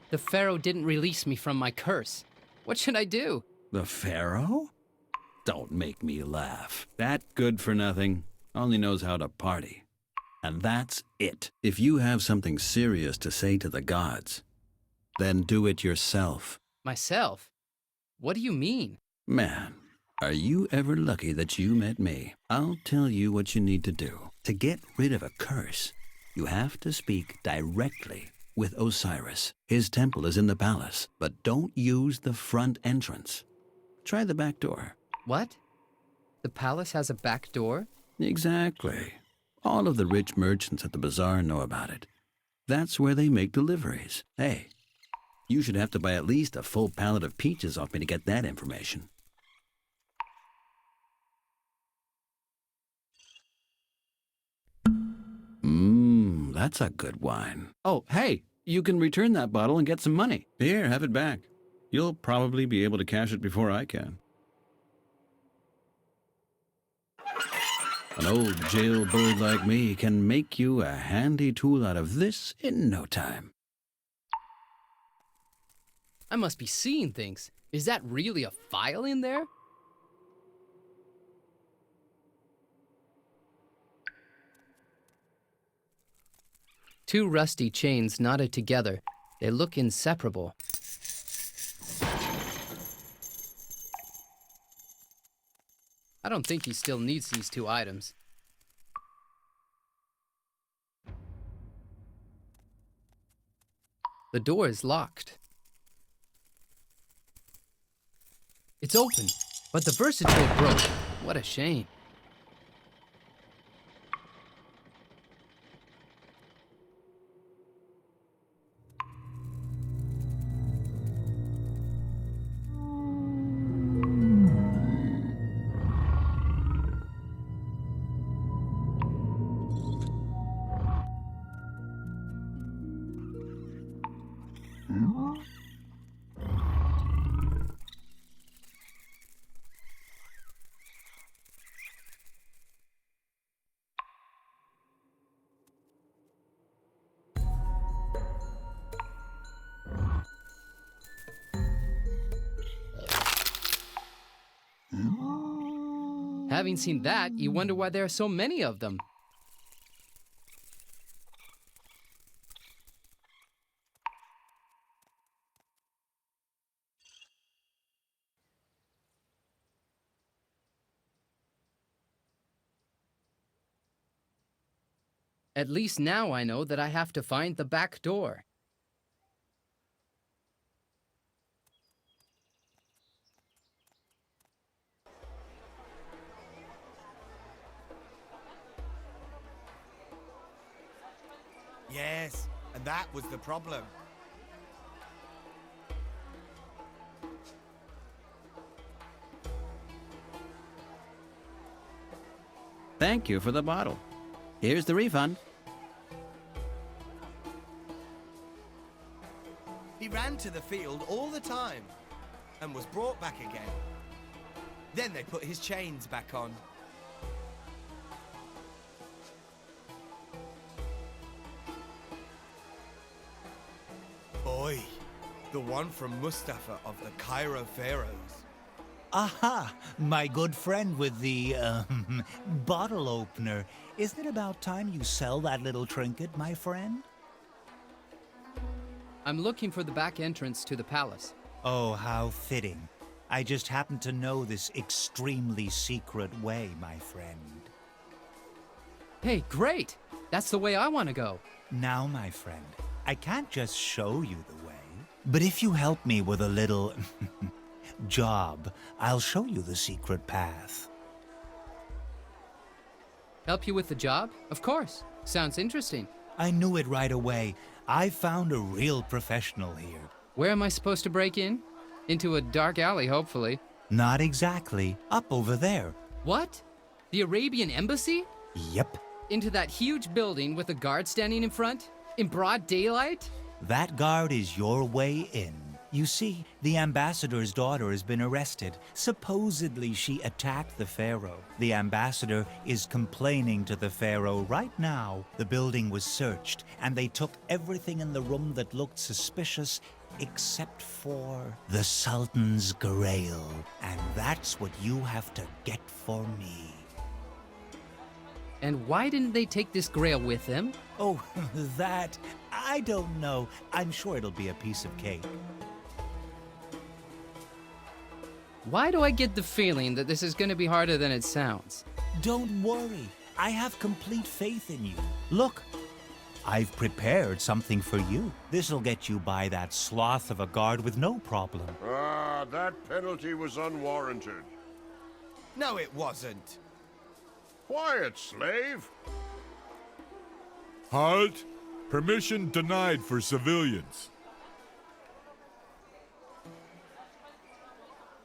The Pharaoh didn't release me from my curse. What should I do? The Pharaoh? Don't make me laugh. That good-for-nothing only knows how to party. And that's it. If you have something serious to say to the gods, then do it yourself. Myself? What do you mean? Man, are you ever lucky that you met me? I'll tell you what you need to do. To get rid of a curse, you have to speak directly with Osiris. His temple is in the palace, but don't use the front entrance. Try the back door. What? The palace has a back door? Exactly. All of the rich merchants at the bazaar know about it. That's where they make deliveries. Hey, you should have to buy at least a full pallet of peaches off me to get that information. That's a good wine. Oh, hey, you can return that bottle and get some money. Here, have it back. You'll probably be able to cash it before I can. An old jailbird like me can make you a handy tool out of this in no time. I must be seeing things. Is that really a file in there? Two rusty chains knotted together. They look inseparable. I don't think he still needs these two items. The door is locked. It's open, but the versatile broke. What a shame. Having seen that, you wonder why there are so many of them. At least now I know that I have to find the back door. Yes, and that was the problem. Thank you for the bottle. Here's the refund. He ran to the field all the time and was brought back again. Then they put his chains back on. Oi, the one from Mustafa of the Cairo Pharaohs. Aha! My good friend with the, bottle opener. Isn't it about time you sell that little trinket, my friend? I'm looking for the back entrance to the palace. Oh, how fitting. I just happen to know this extremely secret way, my friend. Hey, great! That's the way I want to go. Now, my friend, I can't just show you the way, but if you help me with a little job, I'll show you the secret path. Help you with the job? Of course. Sounds interesting. I knew it right away. I found a real professional here. Where am I supposed to break in? Into a dark alley, hopefully. Not exactly. Up over there. What? The Arabian embassy? Yep. Into that huge building with a guard standing in front? In broad daylight? That guard is your way in. You see, the ambassador's daughter has been arrested. Supposedly she attacked the pharaoh. The ambassador is complaining to the pharaoh right now. The building was searched, and they took everything in the room that looked suspicious except for the Sultan's grail. And that's what you have to get for me. And why didn't they take this grail with them? Oh, that... I don't know. I'm sure it'll be a piece of cake. Why do I get the feeling that this is going to be harder than it sounds? Don't worry. I have complete faith in you. Look, I've prepared something for you. This'll get you by that sloth of a guard with no problem. Ah, that penalty was unwarranted. No, it wasn't. Quiet, slave. Halt! Permission denied for civilians.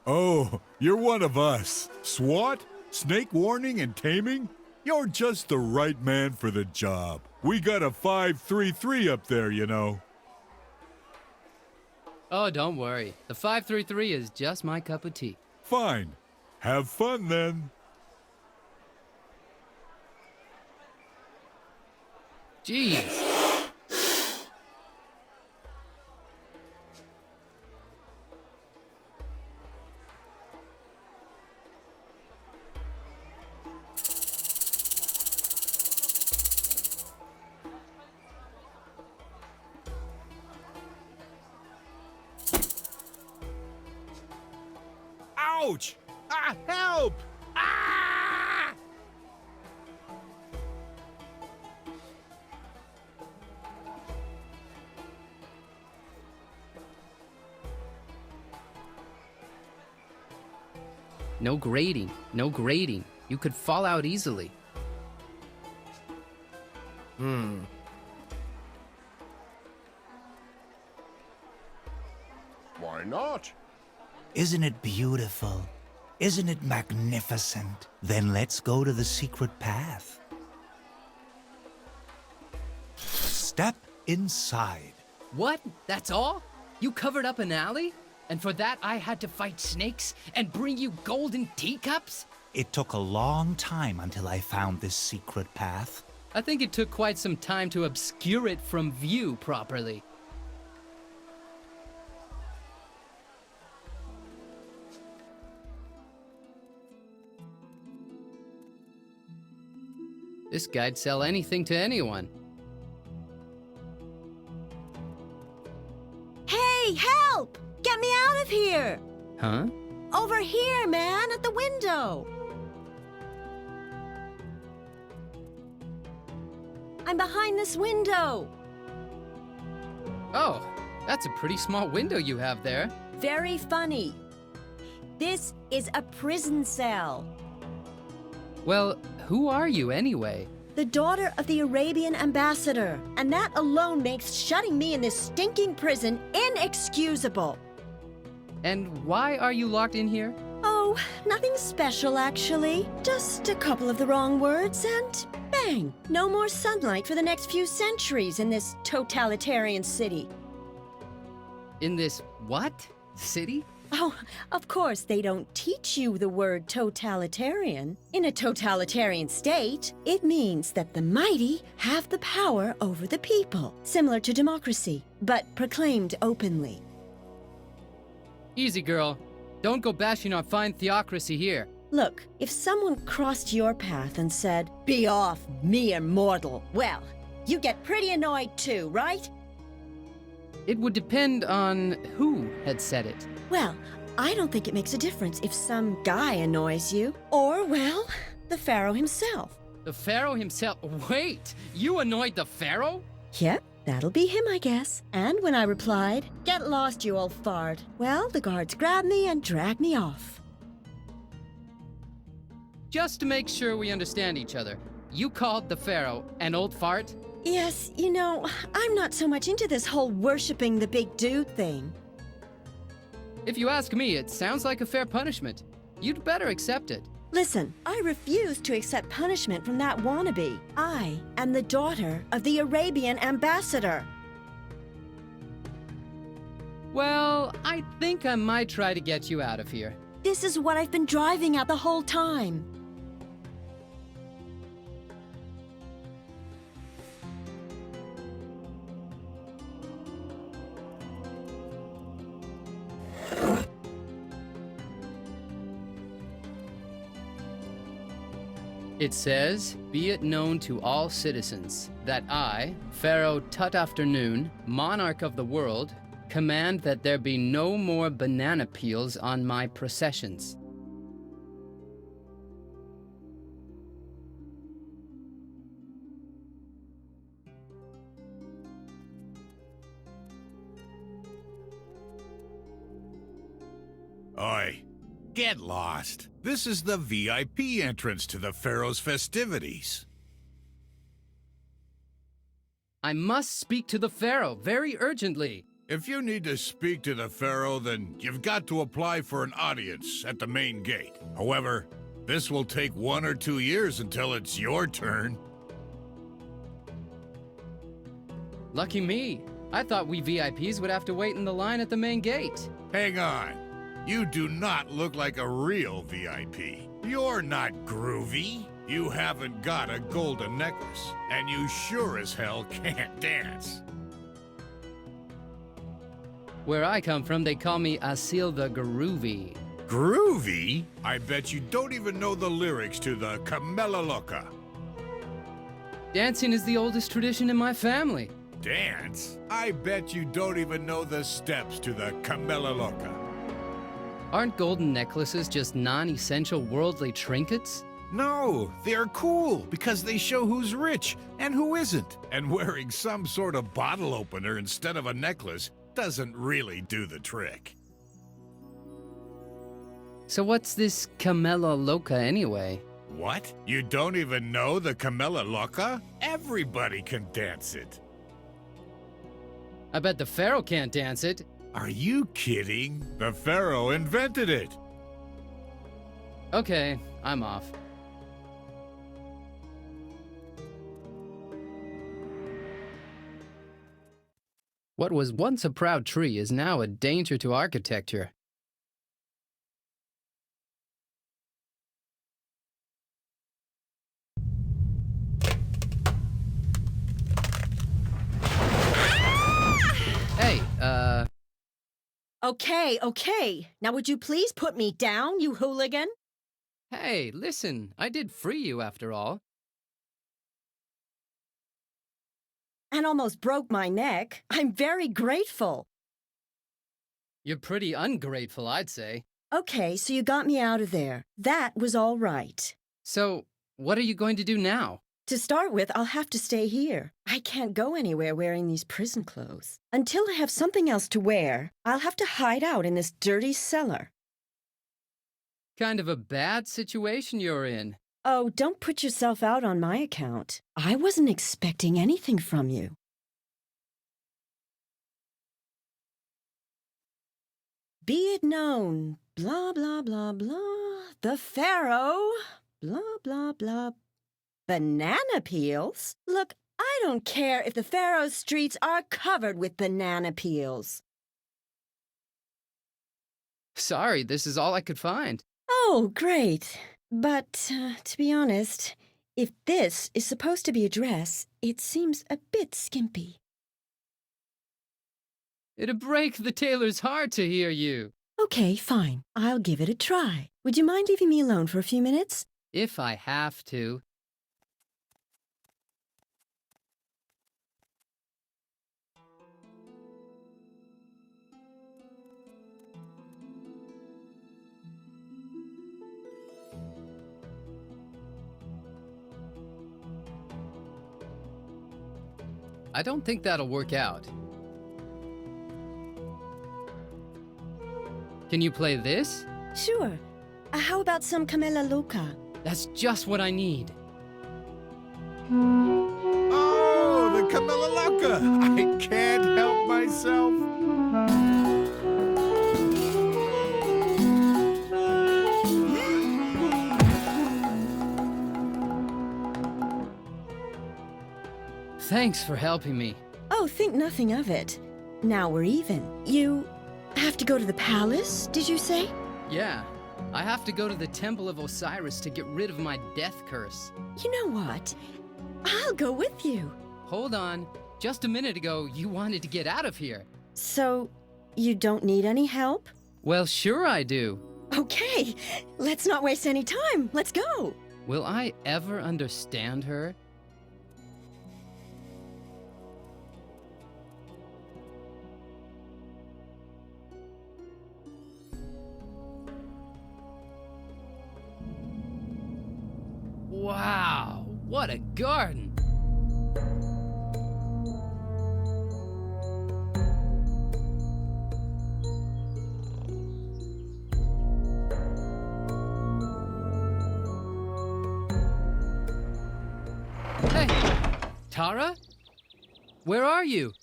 Oh, you're one of us. SWAT? Snake warning and taming? You're just the right man for the job. We got a 533 up there, you know. Oh, don't worry. The 533 is just my cup of tea. Fine. Have fun then. Jeez. Ouch! Ah, help! Ah! No grading. No grading. You could fall out easily. Why not? Isn't it beautiful? Isn't it magnificent? Then let's go to the secret path. Step inside. What? That's all? You covered up an alley? And for that I had to fight snakes and bring you golden teacups? It took a long time until I found this secret path. I think it took quite some time to obscure it from view properly. This guy'd sell anything to anyone. Hey, help! Get me out of here! Huh? Over here, man, at the window! I'm behind this window. Oh, that's a pretty small window you have there. Very funny. This is a prison cell. Well, who are you anyway? The daughter of the Arabian ambassador. And that alone makes shutting me in this stinking prison inexcusable. And why are you locked in here? Oh, nothing special actually. Just a couple of the wrong words and bang! No more sunlight for the next few centuries in this totalitarian city. In this what? City? Oh, of course they don't teach you the word totalitarian. In a totalitarian state, it means that the mighty have the power over the people, similar to democracy, but proclaimed openly. Easy, girl. Don't go bashing our fine theocracy here. Look, if someone crossed your path and said, "Be off, mere mortal," well, you get pretty annoyed too, right? It would depend on who had said it. Well, I don't think it makes a difference if some guy annoys you. Or, well, the Pharaoh himself. The Pharaoh himself? Wait! You annoyed the Pharaoh? Yep, that'll be him, I guess. And when I replied, "Get lost, you old fart," well, the guards grabbed me and dragged me off. Just to make sure we understand each other, you called the Pharaoh an old fart? Yes, you know, I'm not so much into this whole worshipping the big dude thing. If you ask me, it sounds like a fair punishment. You'd better accept it. Listen, I refuse to accept punishment from that wannabe. I am the daughter of the Arabian ambassador. Well, I think I might try to get you out of here. This is what I've been driving at the whole time. It says, "Be it known to all citizens that I, Pharaoh Tut Afternoon, monarch of the world, command that there be no more banana peels on my processions." Oi, get lost. This is the VIP entrance to the Pharaoh's festivities. I must speak to the Pharaoh very urgently. If you need to speak to the Pharaoh, then you've got to apply for an audience at the main gate. However, this will take 1 or 2 years until it's your turn. Lucky me. I thought we VIPs would have to wait in the line at the main gate. Hang on. You do not look like a real VIP. You're not groovy. You haven't got a golden necklace. And you sure as hell can't dance. Where I come from, they call me Assil the Groovy. Groovy? I bet you don't even know the lyrics to the Camella Loca. Dancing is the oldest tradition in my family. Dance? I bet you don't even know the steps to the Camella Loca. Aren't golden necklaces just non-essential worldly trinkets? No, they're cool because they show who's rich and who isn't. And wearing some sort of bottle opener instead of a necklace doesn't really do the trick. So what's this Camella Loca anyway? What? You don't even know the Camella Loca? Everybody can dance it. I bet the Pharaoh can't dance it. Are you kidding? The Pharaoh invented it. Okay, I'm off. What was once a proud tree is now a danger to architecture. Hey, Okay. Now would you please put me down, you hooligan? Hey, listen, I did free you after all. And almost broke my neck. I'm very grateful. You're pretty ungrateful, I'd say. Okay, so you got me out of there. That was all right. So, what are you going to do now? To start with, I'll have to stay here. I can't go anywhere wearing these prison clothes. Until I have something else to wear, I'll have to hide out in this dirty cellar. Kind of a bad situation you're in. Oh, don't put yourself out on my account. I wasn't expecting anything from you. Be it known, blah, blah, blah, blah, the Pharaoh, blah, blah, blah. Banana peels? Look, I don't care if the Pharaoh's streets are covered with banana peels. Sorry, this is all I could find. Oh, great. But, to be honest, if this is supposed to be a dress, it seems a bit skimpy. It'd break the tailor's heart to hear you. Okay, fine. I'll give it a try. Would you mind leaving me alone for a few minutes? If I have to. I don't think that'll work out. Can you play this? Sure. How about some Camella Loca? That's just what I need. Oh, the Camilla Loca! I can't help myself. Thanks for helping me. Oh, think nothing of it. Now we're even. You have to go to the palace, did you say? Yeah, I have to go to the Temple of Osiris to get rid of my death curse. You know what? I'll go with you. Hold on. Just a minute ago, you wanted to get out of here. So, you don't need any help? Well, sure I do. Okay, let's not waste any time. Let's go. Will I ever understand her? Wow, what a garden! Hey, Tara? Where are you?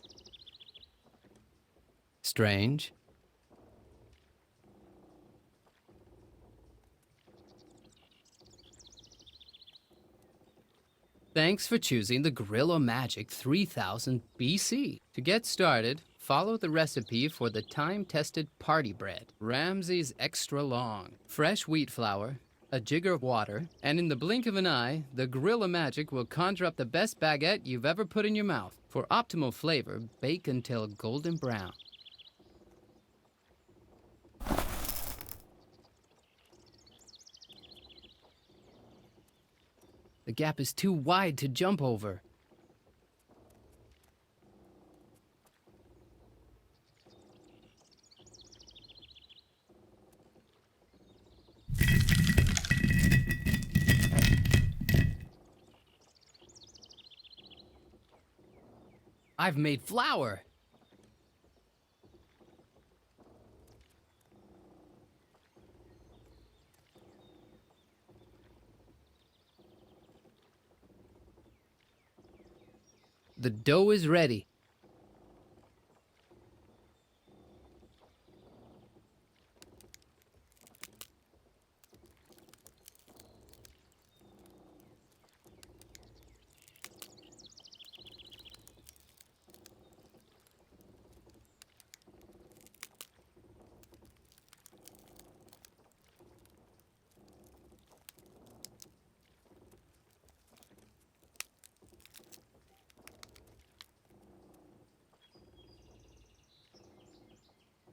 Strange. Thanks for choosing the Gorilla Magic 3000 BC. To get started, follow the recipe for the time-tested party bread. Ramsay's Extra Long. Fresh wheat flour, a jigger of water, and in the blink of an eye, the Gorilla Magic will conjure up the best baguette you've ever put in your mouth. For optimal flavor, bake until golden brown. The gap is too wide to jump over. I've made flour. The dough is ready.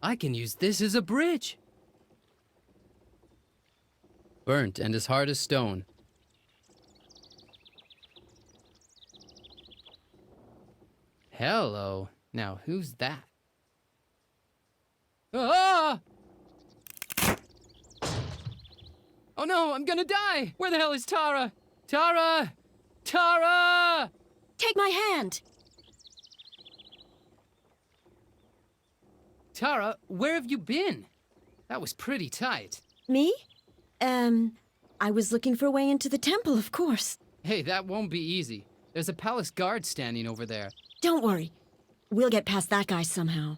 I can use this as a bridge. Burnt and as hard as stone. Hello. Now, who's that? Ah! Oh no, I'm gonna die! Where the hell is Tara? Tara! Tara! Take my hand. Tara, where have you been? That was pretty tight. Me? I was looking for a way into the temple, of course. Hey, that won't be easy. There's a palace guard standing over there. Don't worry. We'll get past that guy somehow.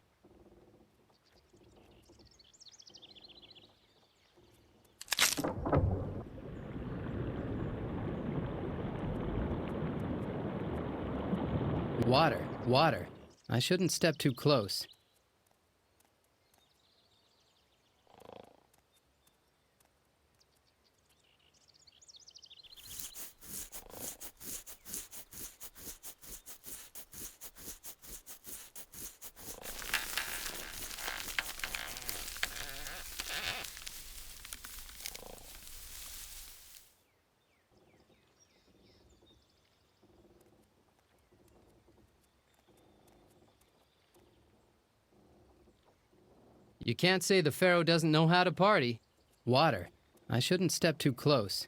Water, water. I shouldn't step too close. You can't say the Pharaoh doesn't know how to party. Water. I shouldn't step too close.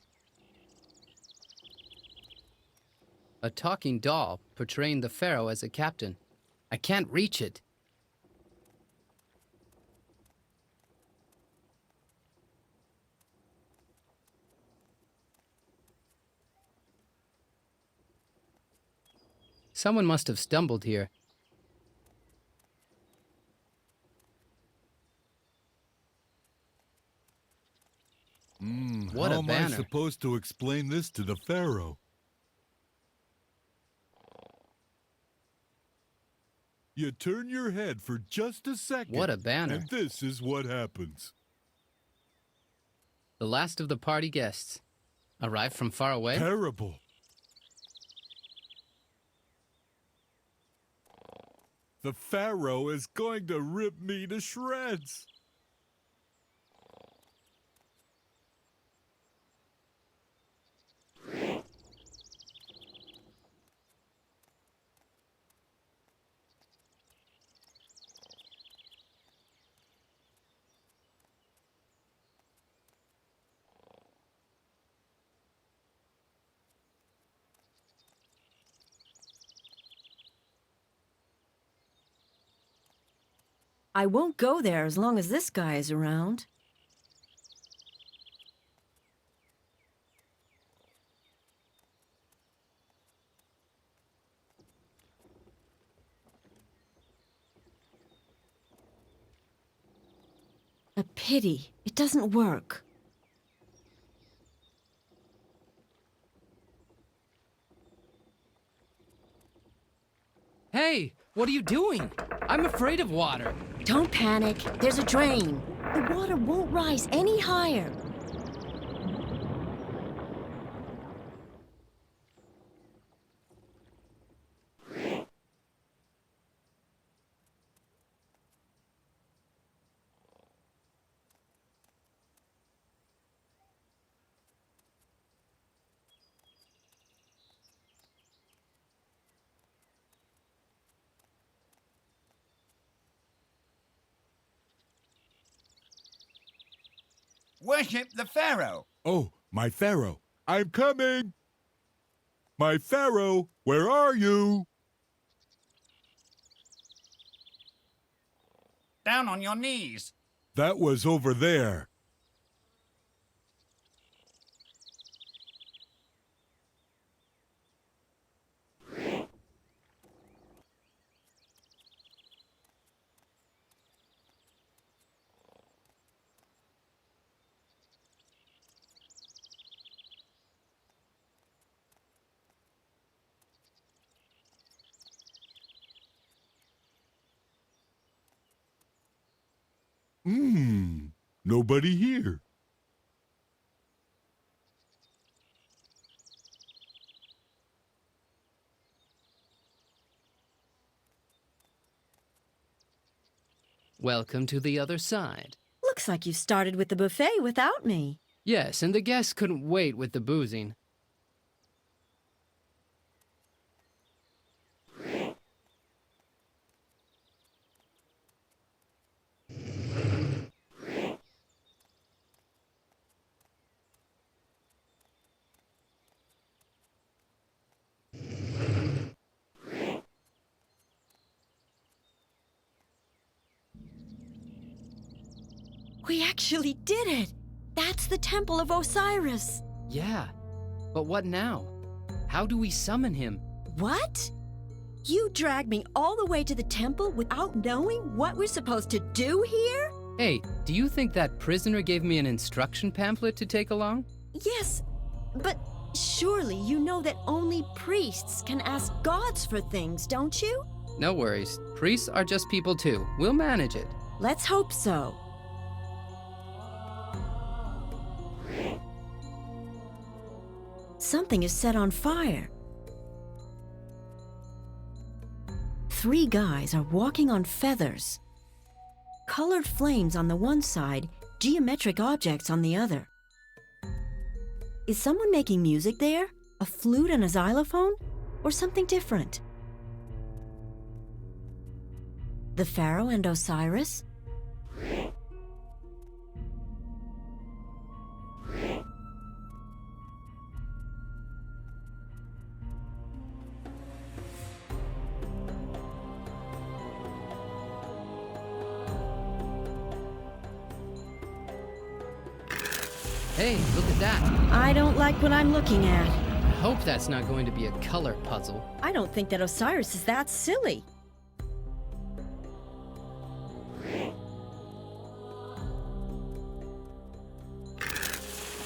A talking doll portraying the Pharaoh as a captain. I can't reach it. Someone must have stumbled here. What How a am banner. I supposed to explain this to the Pharaoh? You turn your head for just a second. What a banner. And this is what happens. The last of the party guests. Arrived from far away? Terrible. The Pharaoh is going to rip me to shreds. I won't go there as long as this guy is around. A pity. It doesn't work. Hey, what are you doing? I'm afraid of water. Don't panic. There's a drain. The water won't rise any higher. Worship the Pharaoh. Oh, my Pharaoh. I'm coming. My Pharaoh, where are you? Down on your knees. That was over there. Nobody here. Welcome to the other side. Looks like you started with the buffet without me. Yes, and the guests couldn't wait with the boozing. We actually did it! That's the Temple of Osiris! Yeah, but what now? How do we summon him? What? You dragged me all the way to the temple without knowing what we're supposed to do here? Hey, do you think that prisoner gave me an instruction pamphlet to take along? Yes, but surely you know that only priests can ask gods for things, don't you? No worries. Priests are just people too. We'll manage it. Let's hope so. Something is set on fire. 3 guys are walking on feathers. Colored flames on the one side, geometric objects on the other. Is someone making music there? A flute and a xylophone? Or something different? The Pharaoh and Osiris? Hey, look at that. I don't like what I'm looking at. I hope that's not going to be a color puzzle. I don't think that Osiris is that silly.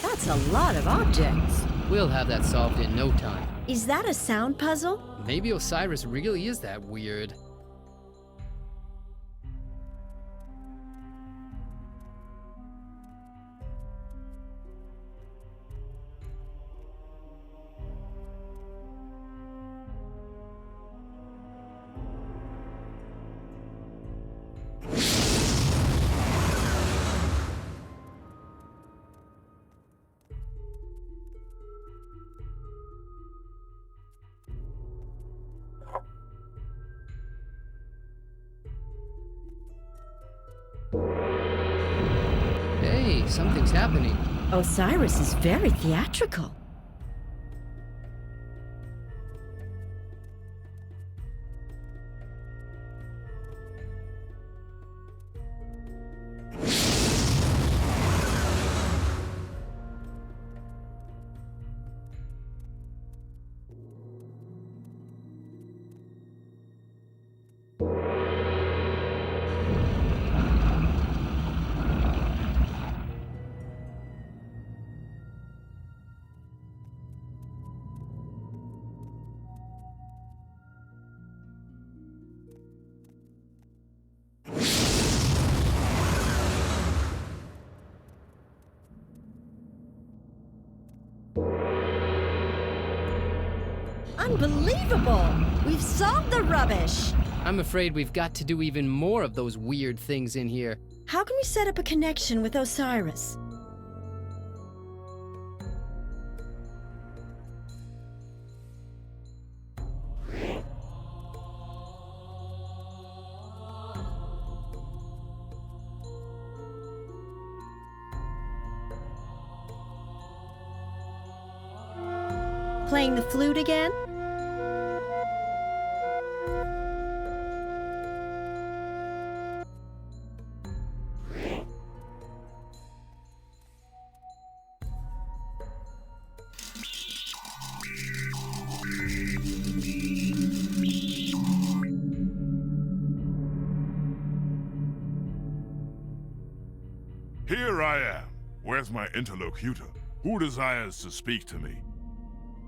That's a lot of objects. We'll have that solved in no time. Is that a sound puzzle? Maybe Osiris really is that weird. Hey, something's happening. Osiris is very theatrical. Unbelievable! We've solved the rubbish! I'm afraid we've got to do even more of those weird things in here. How can we set up a connection with Osiris? Playing the flute again? Here I am. Where's my interlocutor? Who desires to speak to me?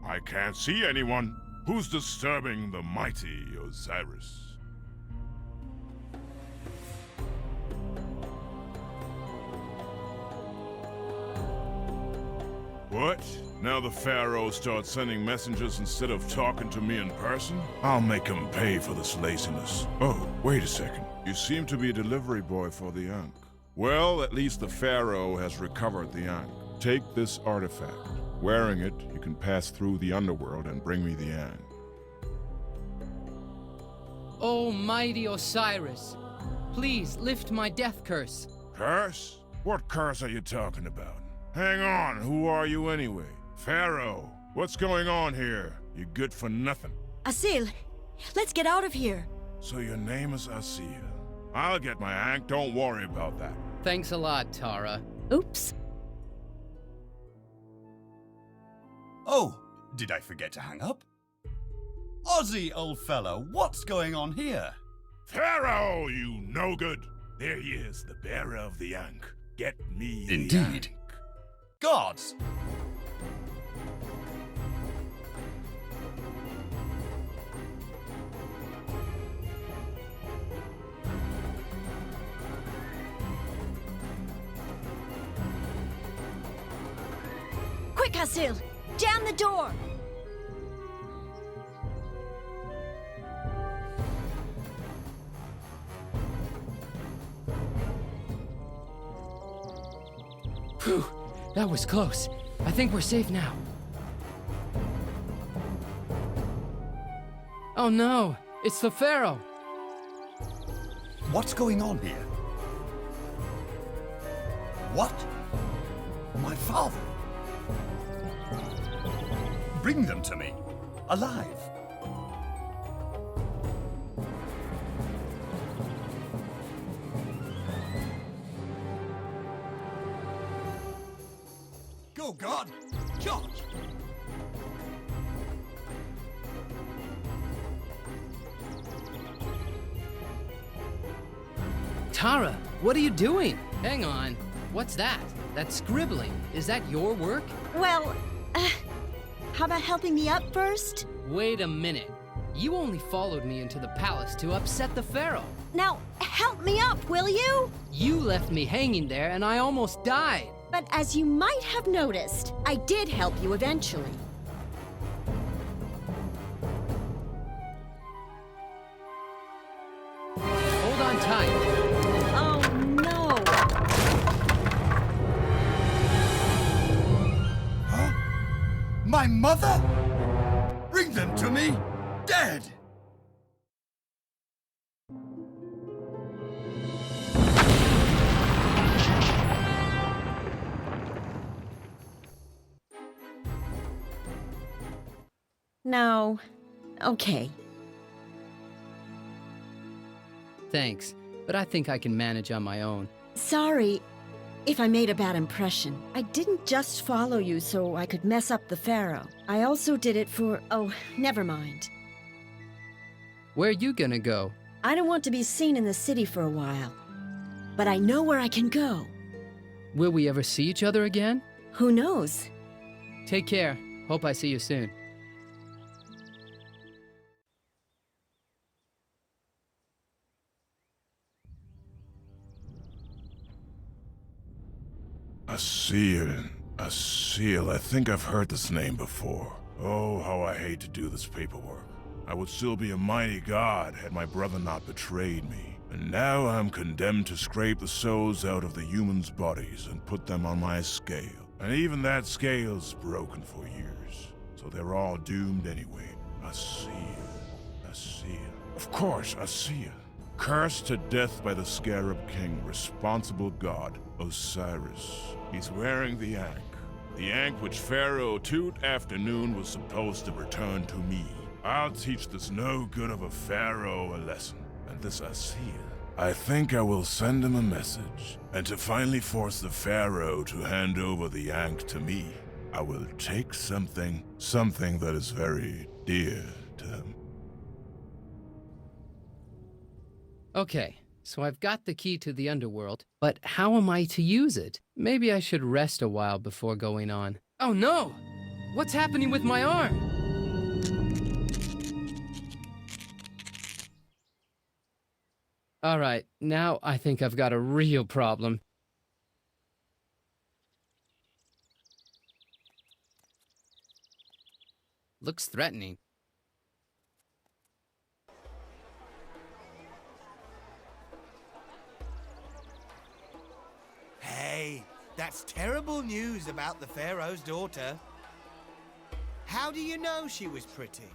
I can't see anyone. Who's disturbing the mighty Osiris? What? Now the Pharaoh starts sending messengers instead of talking to me in person? I'll make him pay for this laziness. Oh, wait a second. You seem to be a delivery boy for the Ankh. Well, at least the Pharaoh has recovered the Ankh. Take this artifact. Wearing it, you can pass through the underworld and bring me the Ankh. Oh, mighty Osiris, please lift my death curse. Curse? What curse are you talking about? Hang on, who are you anyway? Pharaoh, what's going on here? You good for nothing. Assil, let's get out of here. So your name is Assil. I'll get my Ankh, don't worry about that. Thanks a lot, Tara. Oops. Oh, did I forget to hang up? Ozzy, old fellow, what's going on here? Pharaoh, you no good. There he is, the bearer of the Ankh. Get me the Indeed. Ankh. Gods! Quick, Assil! Jam the door! Phew, that was close. I think we're safe now. Oh no, it's the Pharaoh. What's going on here? What? My father? Bring them to me. Alive. Go, God! Charge! Tara, what are you doing? Hang on. What's that? That scribbling. Is that your work? Well, how about helping me up first? Wait a minute. You only followed me into the palace to upset the Pharaoh. Now, help me up, will you? You left me hanging there and I almost died. But as you might have noticed, I did help you eventually. Hold on tight. Oh, no. Huh? My mother? Bring them to me, dead! No. Okay. Thanks, but I think I can manage on my own. Sorry if I made a bad impression. I didn't just follow you so I could mess up the Pharaoh. I also did it for... oh, never mind. Where are you gonna go? I don't want to be seen in the city for a while. But I know where I can go. Will we ever see each other again? Who knows? Take care. Hope I see you soon. Assil, I think I've heard this name before. Oh, how I hate to do this paperwork. I would still be a mighty god had my brother not betrayed me. And now I'm condemned to scrape the souls out of the humans' bodies and put them on my scale. And even that scale's broken for years. So they're all doomed anyway. Assil. Of course, Assil. Cursed to death by the Scarab King, responsible god, Osiris. He's wearing the Ankh. The Ankh which Pharaoh Toot Afternoon was supposed to return to me. I'll teach this no good of a pharaoh a lesson. And this Assil, I think I will send him a message. And to finally force the pharaoh to hand over the Ankh to me, I will take something that is very dear to him. Okay, so I've got the key to the underworld, but how am I to use it? Maybe I should rest a while before going on. Oh no! What's happening with my arm? All right, now I think I've got a real problem. Looks threatening. Hey, that's terrible news about the Pharaoh's daughter. How do you know she was pretty?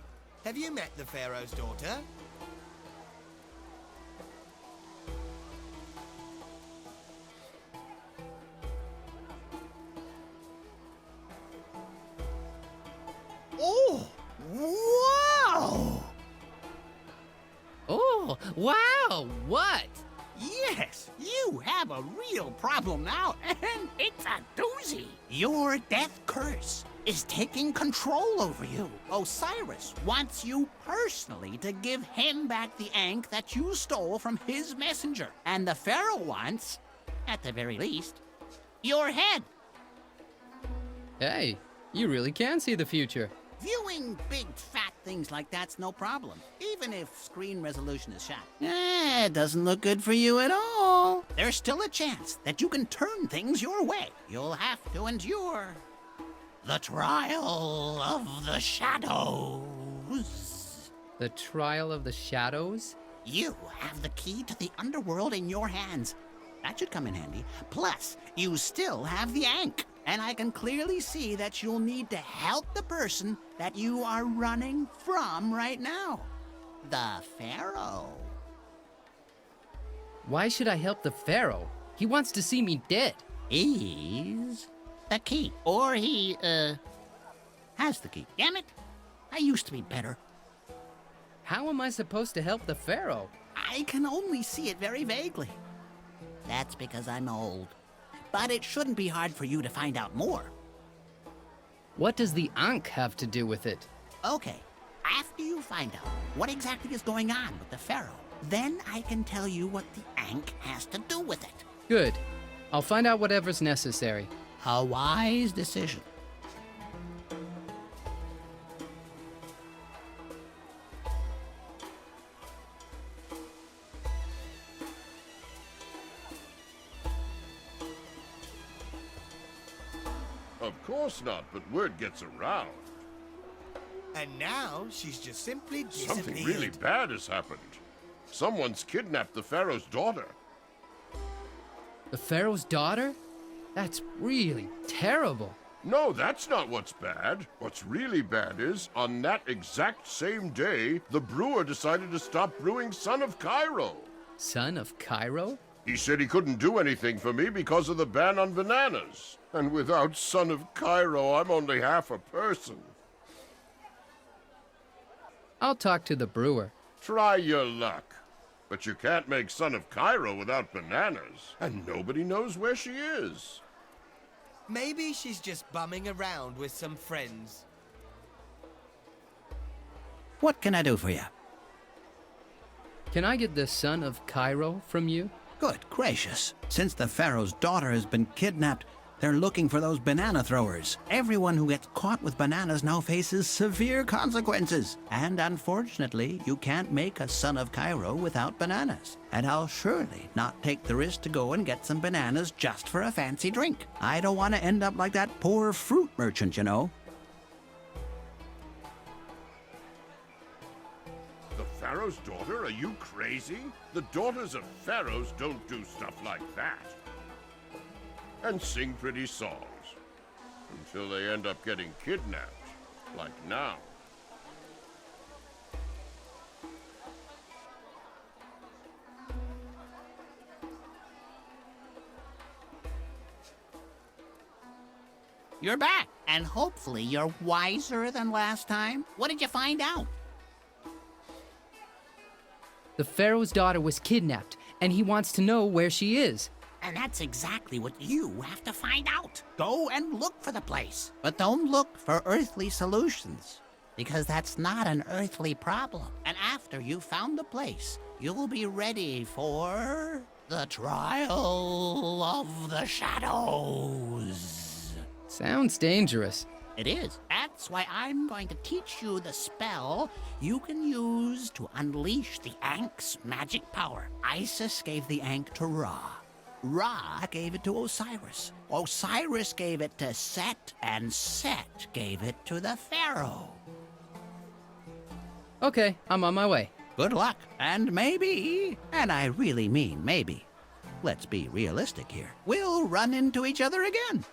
Have you met the Pharaoh's daughter? Oh, wow! Oh, wow! What? Yes, you have a real problem now, and it's a doozy. Your death curse is taking control over you. Osiris wants you personally to give him back the Ankh that you stole from his messenger. And the Pharaoh wants, at the very least, your head. Hey, you really can see the future. Viewing big fat things like that's no problem, even if screen resolution is shot. It doesn't look good for you at all. There's still a chance that you can turn things your way. You'll have to endure the trial of the shadows. The trial of the shadows? You have the key to the underworld in your hands. That should come in handy. Plus, you still have the Ankh. And I can clearly see that you'll need to help the person that you are running from right now. The Pharaoh. Why should I help the Pharaoh? He wants to see me dead. He's the key. Or he, has the key. Damn it. I used to be better. How am I supposed to help the Pharaoh? I can only see it very vaguely. That's because I'm old. But it shouldn't be hard for you to find out more. What does the Ankh have to do with it? Okay, after you find out what exactly is going on with the Pharaoh, then I can tell you what the Ankh has to do with it. Good. I'll find out whatever's necessary. A wise decision. Of course not, but word gets around. And now she's just simply disappeared. Something really bad has happened. Someone's kidnapped the Pharaoh's daughter. The Pharaoh's daughter? That's really terrible. No, that's not what's bad. What's really bad is, on that exact same day, the brewer decided to stop brewing Son of Cairo. Son of Cairo? He said he couldn't do anything for me because of the ban on bananas. And without Son of Cairo, I'm only half a person. I'll talk to the brewer. Try your luck. But you can't make Son of Cairo without bananas. And nobody knows where she is. Maybe she's just bumming around with some friends. What can I do for you? Can I get the Son of Cairo from you? Good gracious. Since the Pharaoh's daughter has been kidnapped, they're looking for those banana throwers. Everyone who gets caught with bananas now faces severe consequences. And unfortunately, you can't make a Son of Cairo without bananas. And I'll surely not take the risk to go and get some bananas just for a fancy drink. I don't want to end up like that poor fruit merchant, you know. The Pharaoh's daughter? Are you crazy? The daughters of pharaohs don't do stuff like that. And sing pretty songs. Until they end up getting kidnapped. Like now. You're back, and hopefully you're wiser than last time. What did you find out? The Pharaoh's daughter was kidnapped, and he wants to know where she is. And that's exactly what you have to find out. Go and look for the place. But don't look for earthly solutions, because that's not an earthly problem. And after you've found the place, you'll be ready for the trial of the shadows. Sounds dangerous. It is. That's why I'm going to teach you the spell you can use to unleash the Ankh's magic power. Isis gave the Ankh to Ra. Ra gave it to Osiris. Osiris gave it to Set, and Set gave it to the Pharaoh. Okay, I'm on my way. Good luck. And maybe, and I really mean maybe, let's be realistic here, we'll run into each other again.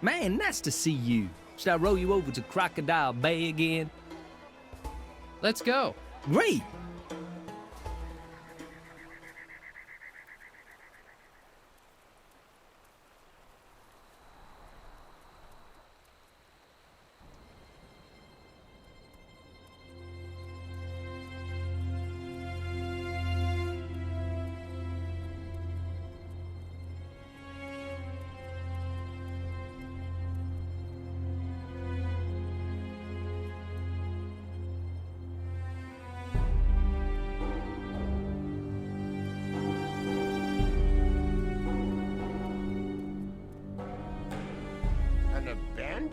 Man, nice to see you. Should I row you over to Crocodile Bay again? Let's go. Great!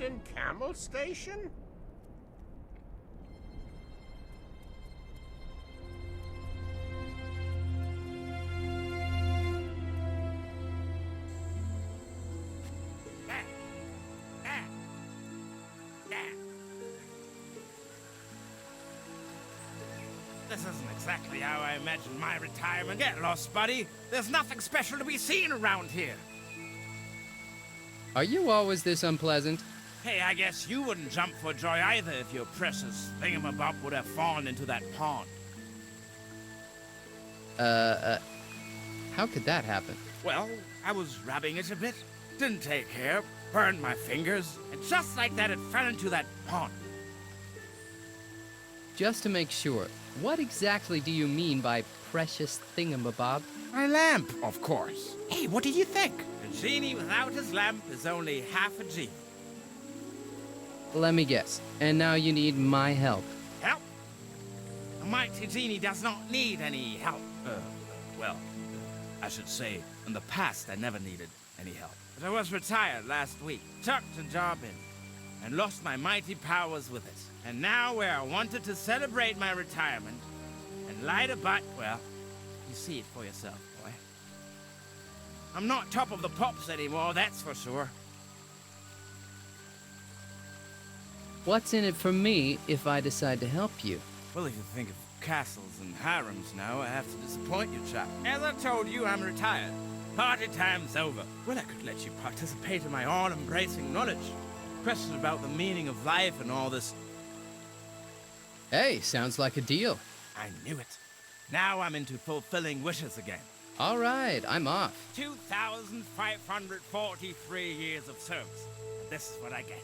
Himalayan camel station? This isn't exactly how I imagined my retirement. Get lost, buddy. There's nothing special to be seen around here. Are you always this unpleasant? Hey, I guess you wouldn't jump for joy either if your precious thingamabob would have fallen into that pond. How could that happen? Well, I was rubbing it a bit, didn't take care, burned my fingers, and just like that it fell into that pond. Just to make sure, what exactly do you mean by precious thingamabob? My lamp, of course. Hey, what do you think? A genie without his lamp is only half a genie. Let me guess. And now you need my help. Help? A mighty genie does not need any help. I should say, in the past I never needed any help. But I was retired last week, tucked a job in, and lost my mighty powers with it. And now where I wanted to celebrate my retirement and light a butt, well, you see it for yourself, boy. I'm not top of the pops anymore, that's for sure. What's in it for me if I decide to help you? Well, if you think of castles and harems now, I have to disappoint you, chap. As I told you, I'm retired. Party time's over. Well, I could let you participate in my all-embracing knowledge. Questions about the meaning of life and all this. Hey, sounds like a deal. I knew it. Now I'm into fulfilling wishes again. All right, I'm off. 2,543 years of service. And this is what I get.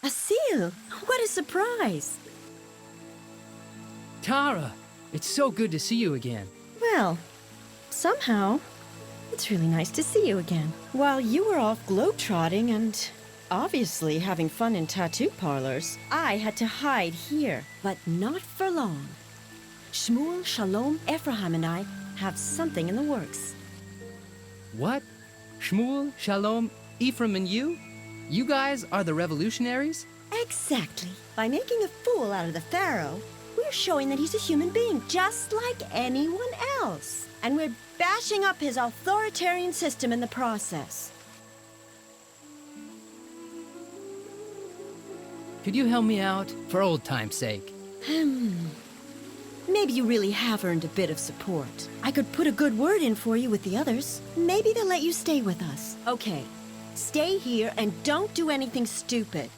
Assil, what a surprise! Tara, it's so good to see you again. Well, somehow, it's really nice to see you again. While you were off globetrotting and obviously having fun in tattoo parlors, I had to hide here, but not for long. Shmuel, Shalom, Ephraim, and I have something in the works. What? Shmuel, Shalom, Ephraim, and you? You guys are the revolutionaries? Exactly. By making a fool out of the Pharaoh, we're showing that he's a human being, just like anyone else. And we're bashing up his authoritarian system in the process. Could you help me out, for old time's sake? Maybe you really have earned a bit of support. I could put a good word in for you with the others. Maybe they'll let you stay with us. Okay, stay here and don't do anything stupid.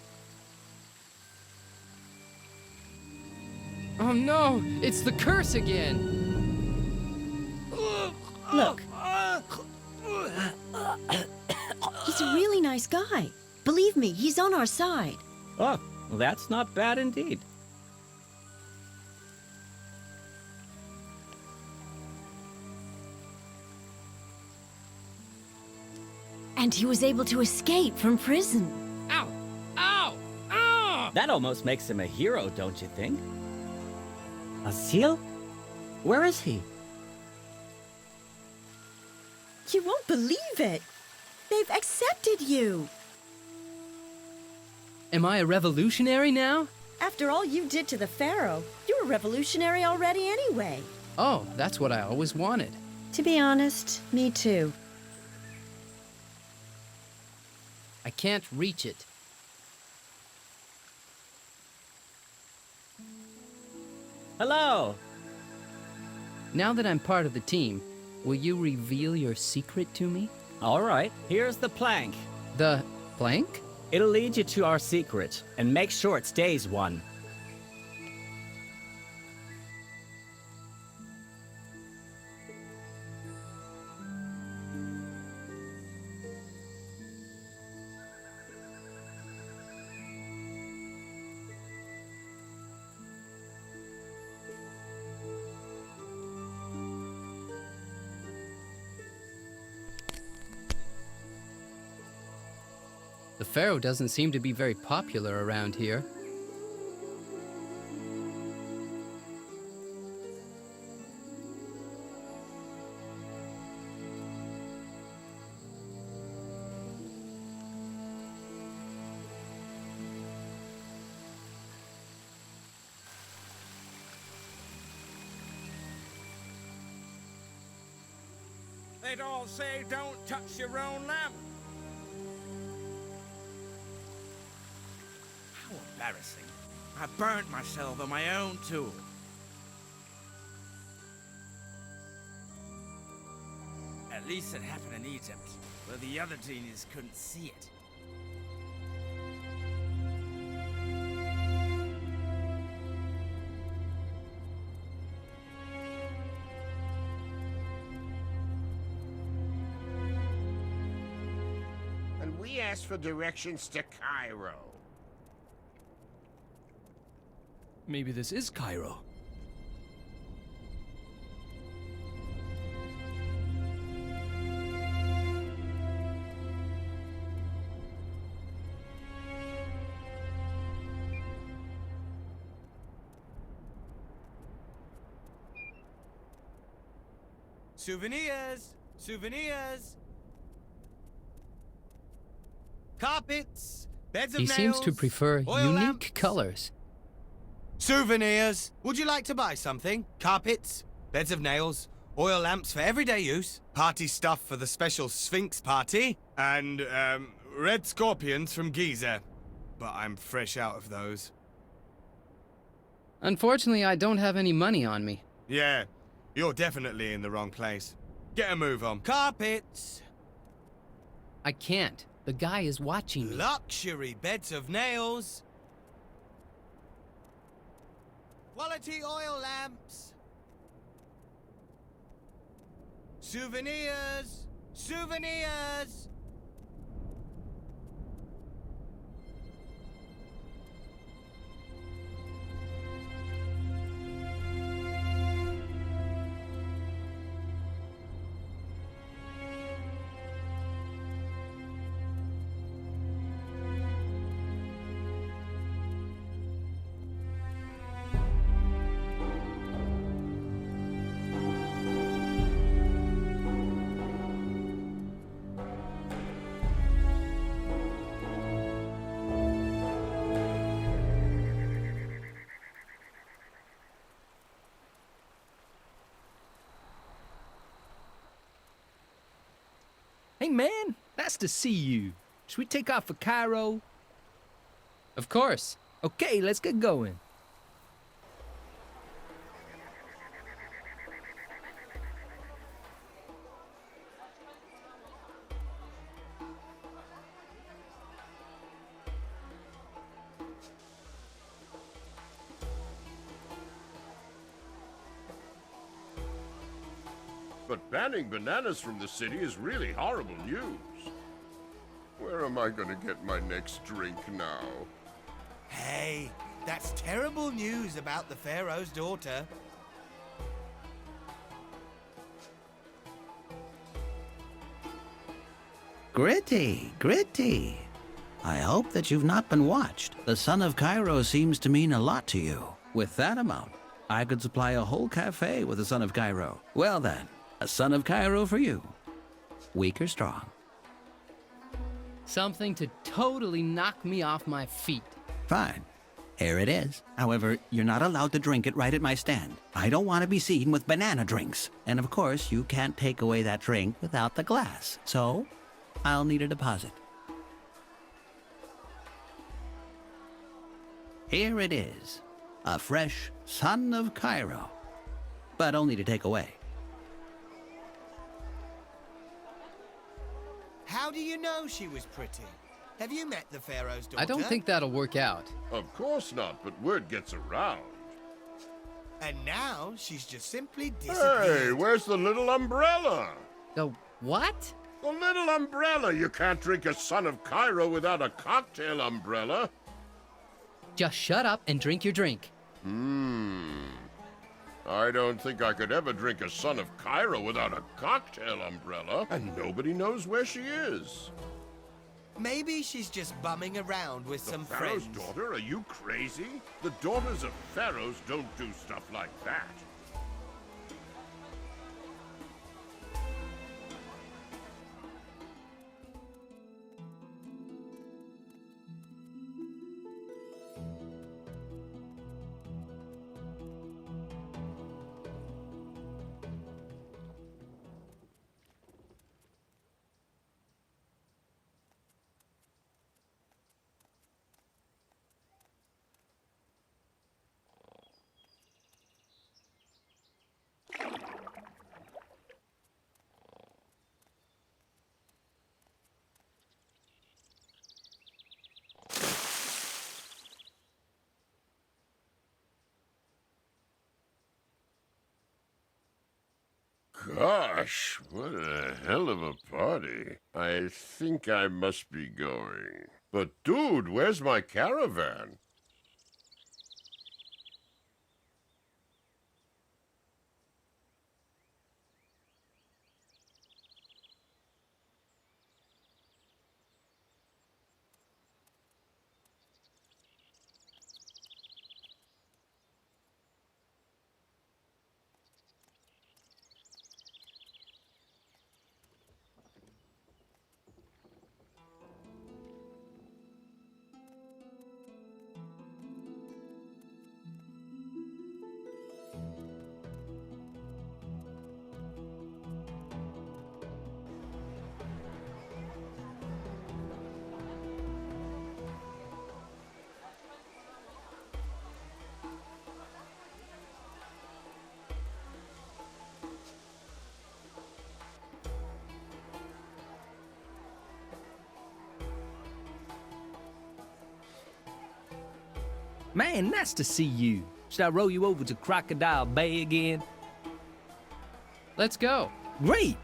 Oh no, it's the curse again! Look. He's a really nice guy. Believe me, he's on our side. Oh, well, that's not bad indeed. And he was able to escape from prison. Ow! Ow! Ow! That almost makes him a hero, don't you think? Assil? Where is he? You won't believe it. They've accepted you. Am I a revolutionary now? After all you did to the Pharaoh, you're a revolutionary already anyway. Oh, that's what I always wanted. To be honest, me too. I can't reach it. Hello! Now that I'm part of the team, will you reveal your secret to me? All right, here's the plank. The plank? It'll lead you to our secret, and make sure it stays one. The Pharaoh doesn't seem to be very popular around here. They'd all say, don't touch your own lamp. How embarrassing. I burnt myself on my own tool. At least it happened in Egypt, where the other genies couldn't see it. And we asked for directions to Cairo. Maybe this is Cairo. Souvenirs! Souvenirs! Carpets! Beds of He nails! seems to prefer oil unique lamps. colors. Souvenirs! Would you like to buy something? Carpets, beds of nails, oil lamps for everyday use, party stuff for the special Sphinx party, and, red scorpions from Giza. But I'm fresh out of those. Unfortunately, I don't have any money on me. Yeah, you're definitely in the wrong place. Get a move on. Carpets! I can't. The guy is watching me. Luxury beds of nails. Quality oil lamps. Souvenirs. Souvenirs. Hey, man, nice to see you. Should we take off for Cairo? Of course. Okay, let's get going. But banning bananas from the city is really horrible news. Where am I gonna get my next drink now? Hey, that's terrible news about the Pharaoh's daughter. Gritty, gritty. I hope that you've not been watched. The son of Cairo seems to mean a lot to you. With that amount, I could supply a whole cafe with a son of Cairo. Well then, a son of Cairo for you. Weak or strong? Something to totally knock me off my feet. Fine. Here it is. However, you're not allowed to drink it right at my stand. I don't want to be seen with banana drinks. And of course, you can't take away that drink without the glass. So, I'll need a deposit. Here it is. A fresh son of Cairo. But only to take away. How do you know she was pretty? Have you met the Pharaoh's daughter? I don't think that'll work out. Of course not, but word gets around. And now she's just simply disappeared. Hey, where's the little umbrella? The what? The little umbrella! You can't drink a son of Cairo without a cocktail umbrella. Just shut up and drink your drink. I don't think I could ever drink a son of Cairo without a cocktail umbrella, and nobody knows where she is. Maybe she's just bumming around with some Pharaoh's friends. daughter? Are you crazy? The daughters of pharaohs don't do stuff like that. Gosh, what a hell of a party. I think I must be going. But dude, where's my caravan? Man, nice to see you. Should I row you over to Crocodile Bay again? Let's go. Great!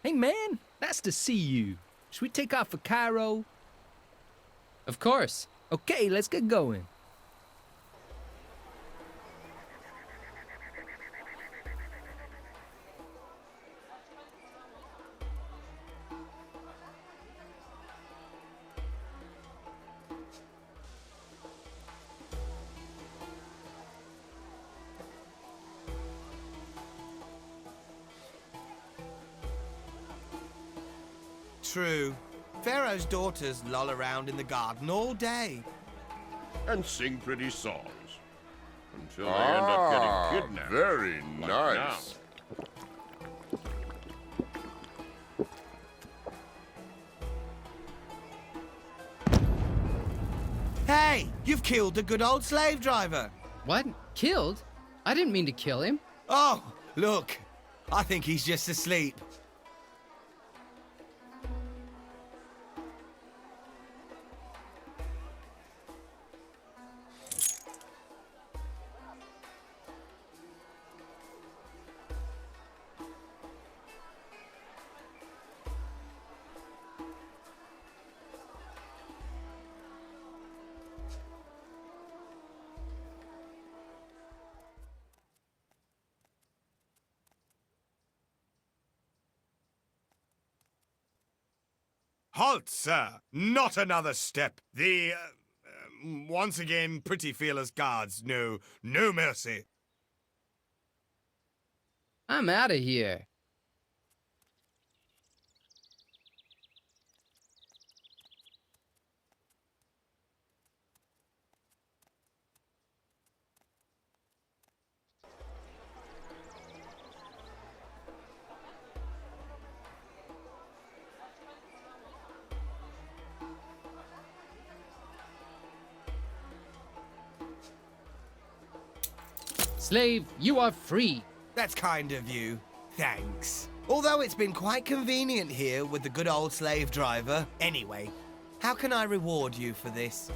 Hey man, nice to see you. Should we take off for Cairo? Of course. Okay, let's get going. True. Pharaoh's daughters loll around in the garden all day. And sing pretty songs. Until they end up getting kidnapped. Very nice. Hey, you've killed the good old slave driver. What? Killed? I didn't mean to kill him. Oh, look. I think he's just asleep. Halt, sir! Not another step. Once again, pretty fearless guards know no mercy. I'm out of here. Slave, you are free. That's kind of you. Thanks. Although it's been quite convenient here with the good old slave driver. Anyway, how can I reward you for this?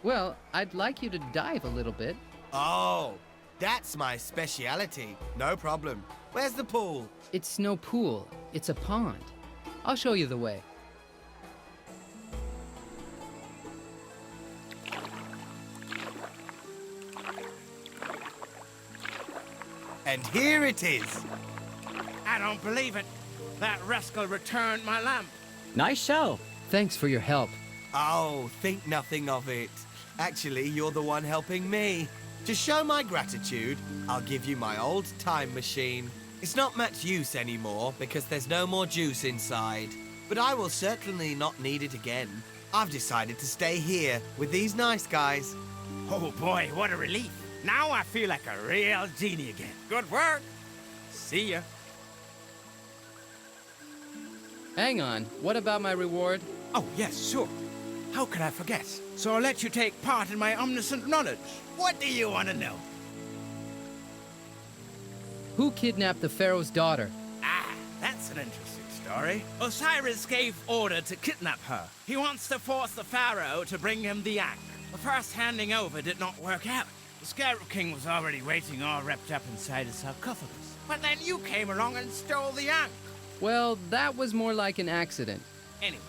Well, I'd like you to dive a little bit. Oh, that's my speciality. No problem. Where's the pool? It's no pool, it's a pond. I'll show you the way. And here it is. I don't believe it. That rascal returned my lamp. Nice show. Thanks for your help. Oh, think nothing of it. Actually, you're the one helping me. To show my gratitude, I'll give you my old time machine. It's not much use anymore because there's no more juice inside. But I will certainly not need it again. I've decided to stay here with these nice guys. Oh boy, what a relief. Now I feel like a real genie again. Good work. See ya. Hang on, what about my reward? Oh, yes, sure. How could I forget? So I'll let you take part in my omniscient knowledge. What do you want to know? Who kidnapped the Pharaoh's daughter? Ah, that's an interesting story. Osiris gave order to kidnap her. He wants to force the Pharaoh to bring him the Ankh. The first handing over did not work out. The Scarab King was already waiting all wrapped up inside a sarcophagus. But then you came along and stole the Ankh. Well, that was more like an accident. Anyway,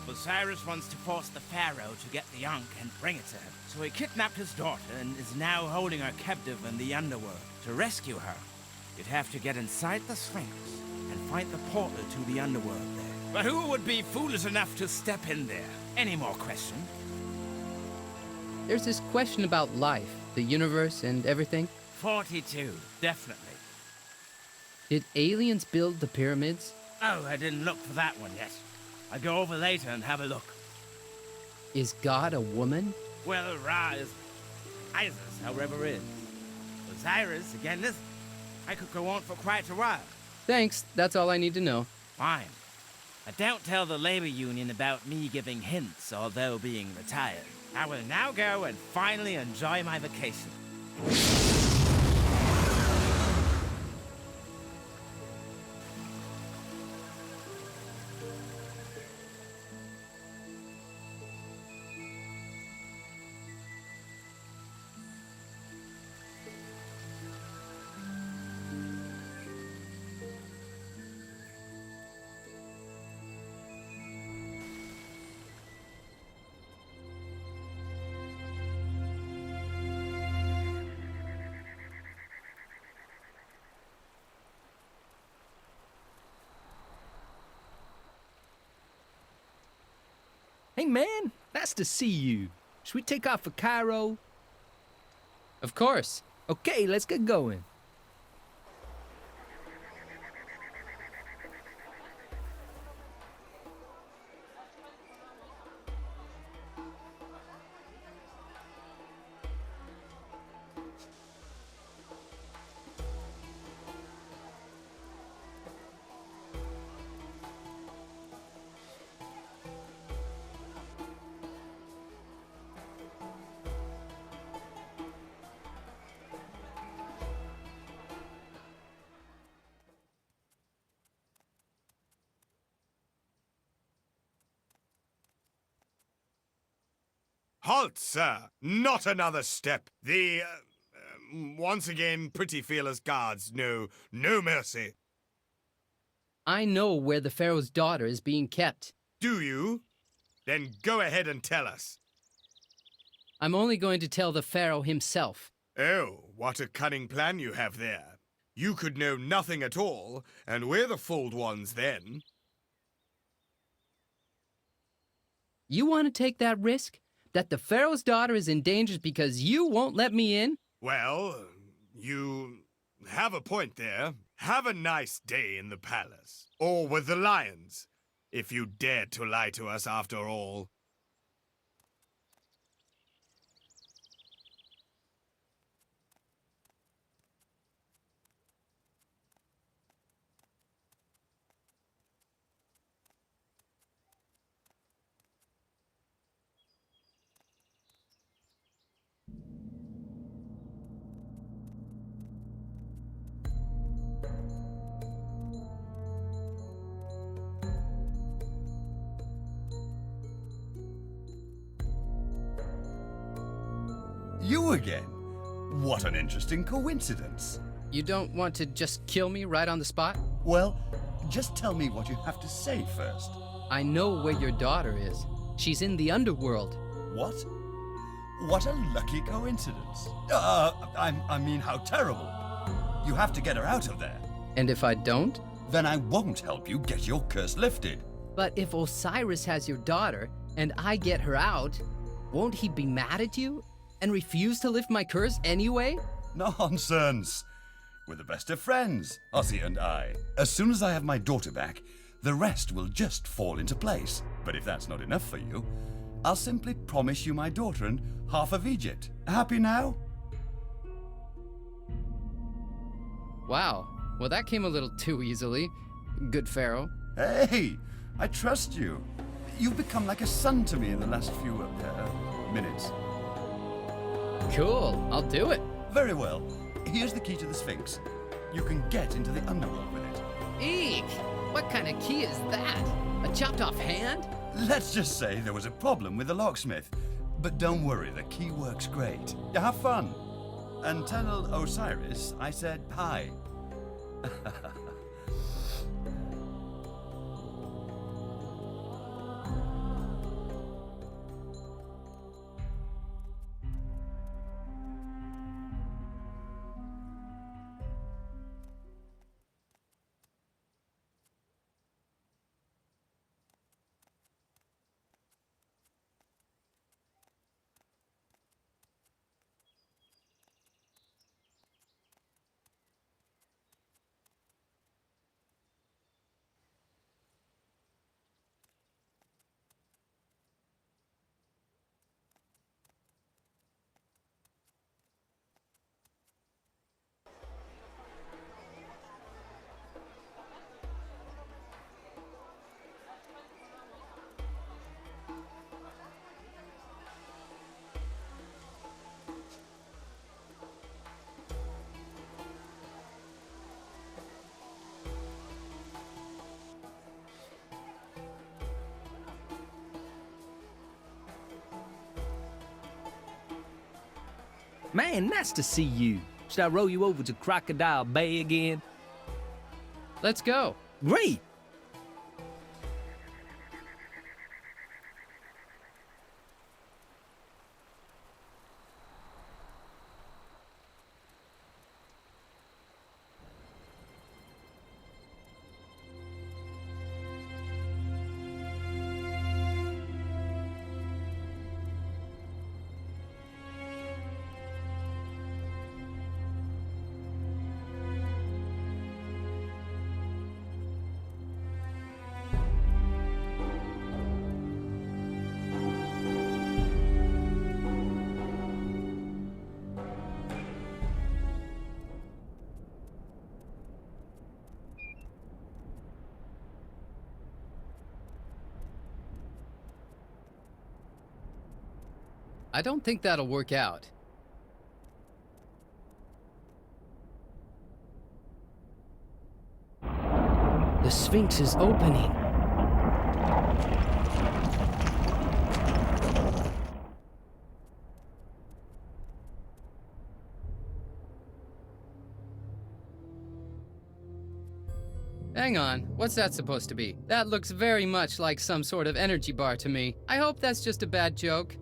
Osiris wants to force the Pharaoh to get the Ankh and bring it to him. So he kidnapped his daughter and is now holding her captive in the underworld. To rescue her, you'd have to get inside the Sphinx and find the portal to the underworld there. But who would be foolish enough to step in there? Any more questions? There's this question about life, the universe, and everything. 42, definitely. Did aliens build the pyramids? Oh, I didn't look for that one yet. I'll go over later and have a look. Is God a woman? Well, Ra is Isis, however is. Osiris, again, this... I could go on for quite a while. Thanks, that's all I need to know. Fine. But don't tell the labor union about me giving hints, although being retired. I will now go and finally enjoy my vacation. Hey man, nice to see you. Should we take off for Cairo? Of course. Okay, let's get going. Halt, sir! Not another step! Once again, pretty fearless guards. No mercy. I know where the Pharaoh's daughter is being kept. Do you? Then go ahead and tell us. I'm only going to tell the Pharaoh himself. Oh, what a cunning plan you have there. You could know nothing at all, and we're the fooled ones then. You want to take that risk? That the Pharaoh's daughter is in danger because you won't let me in? Well, you have a point there. Have a nice day in the palace. Or with the lions, if you dare to lie to us after all. You again? What an interesting coincidence. You don't want to just kill me right on the spot? Well, just tell me what you have to say first. I know where your daughter is. She's in the underworld. What? What a lucky coincidence. I mean, how terrible. You have to get her out of there. And if I don't? Then I won't help you get your curse lifted. But if Osiris has your daughter, and I get her out, won't he be mad at you? And refuse to lift my curse anyway? Nonsense. We're the best of friends, Ozzy and I. As soon as I have my daughter back, the rest will just fall into place. But if that's not enough for you, I'll simply promise you my daughter and half of Egypt. Happy now? Wow. Well, that came a little too easily. Good Pharaoh. Hey, I trust you. You've become like a son to me in the last few minutes. Cool. I'll do it. Very well. Here's the key to the Sphinx. You can get into the underworld with it. Eek! What kind of key is that? A chopped off hand? Let's just say there was a problem with the locksmith. But don't worry, the key works great. Have fun. And tell Osiris I said hi. Man, nice to see you. Should I row you over to Crocodile Bay again? Let's go. Great! I don't think that'll work out. The Sphinx is opening. Hang on, what's that supposed to be? That looks very much like some sort of energy bar to me. I hope that's just a bad joke.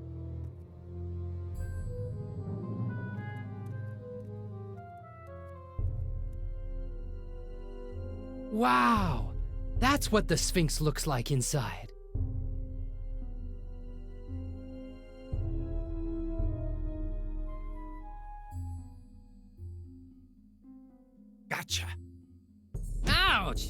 Wow! That's what the Sphinx looks like inside. Gotcha. Ouch!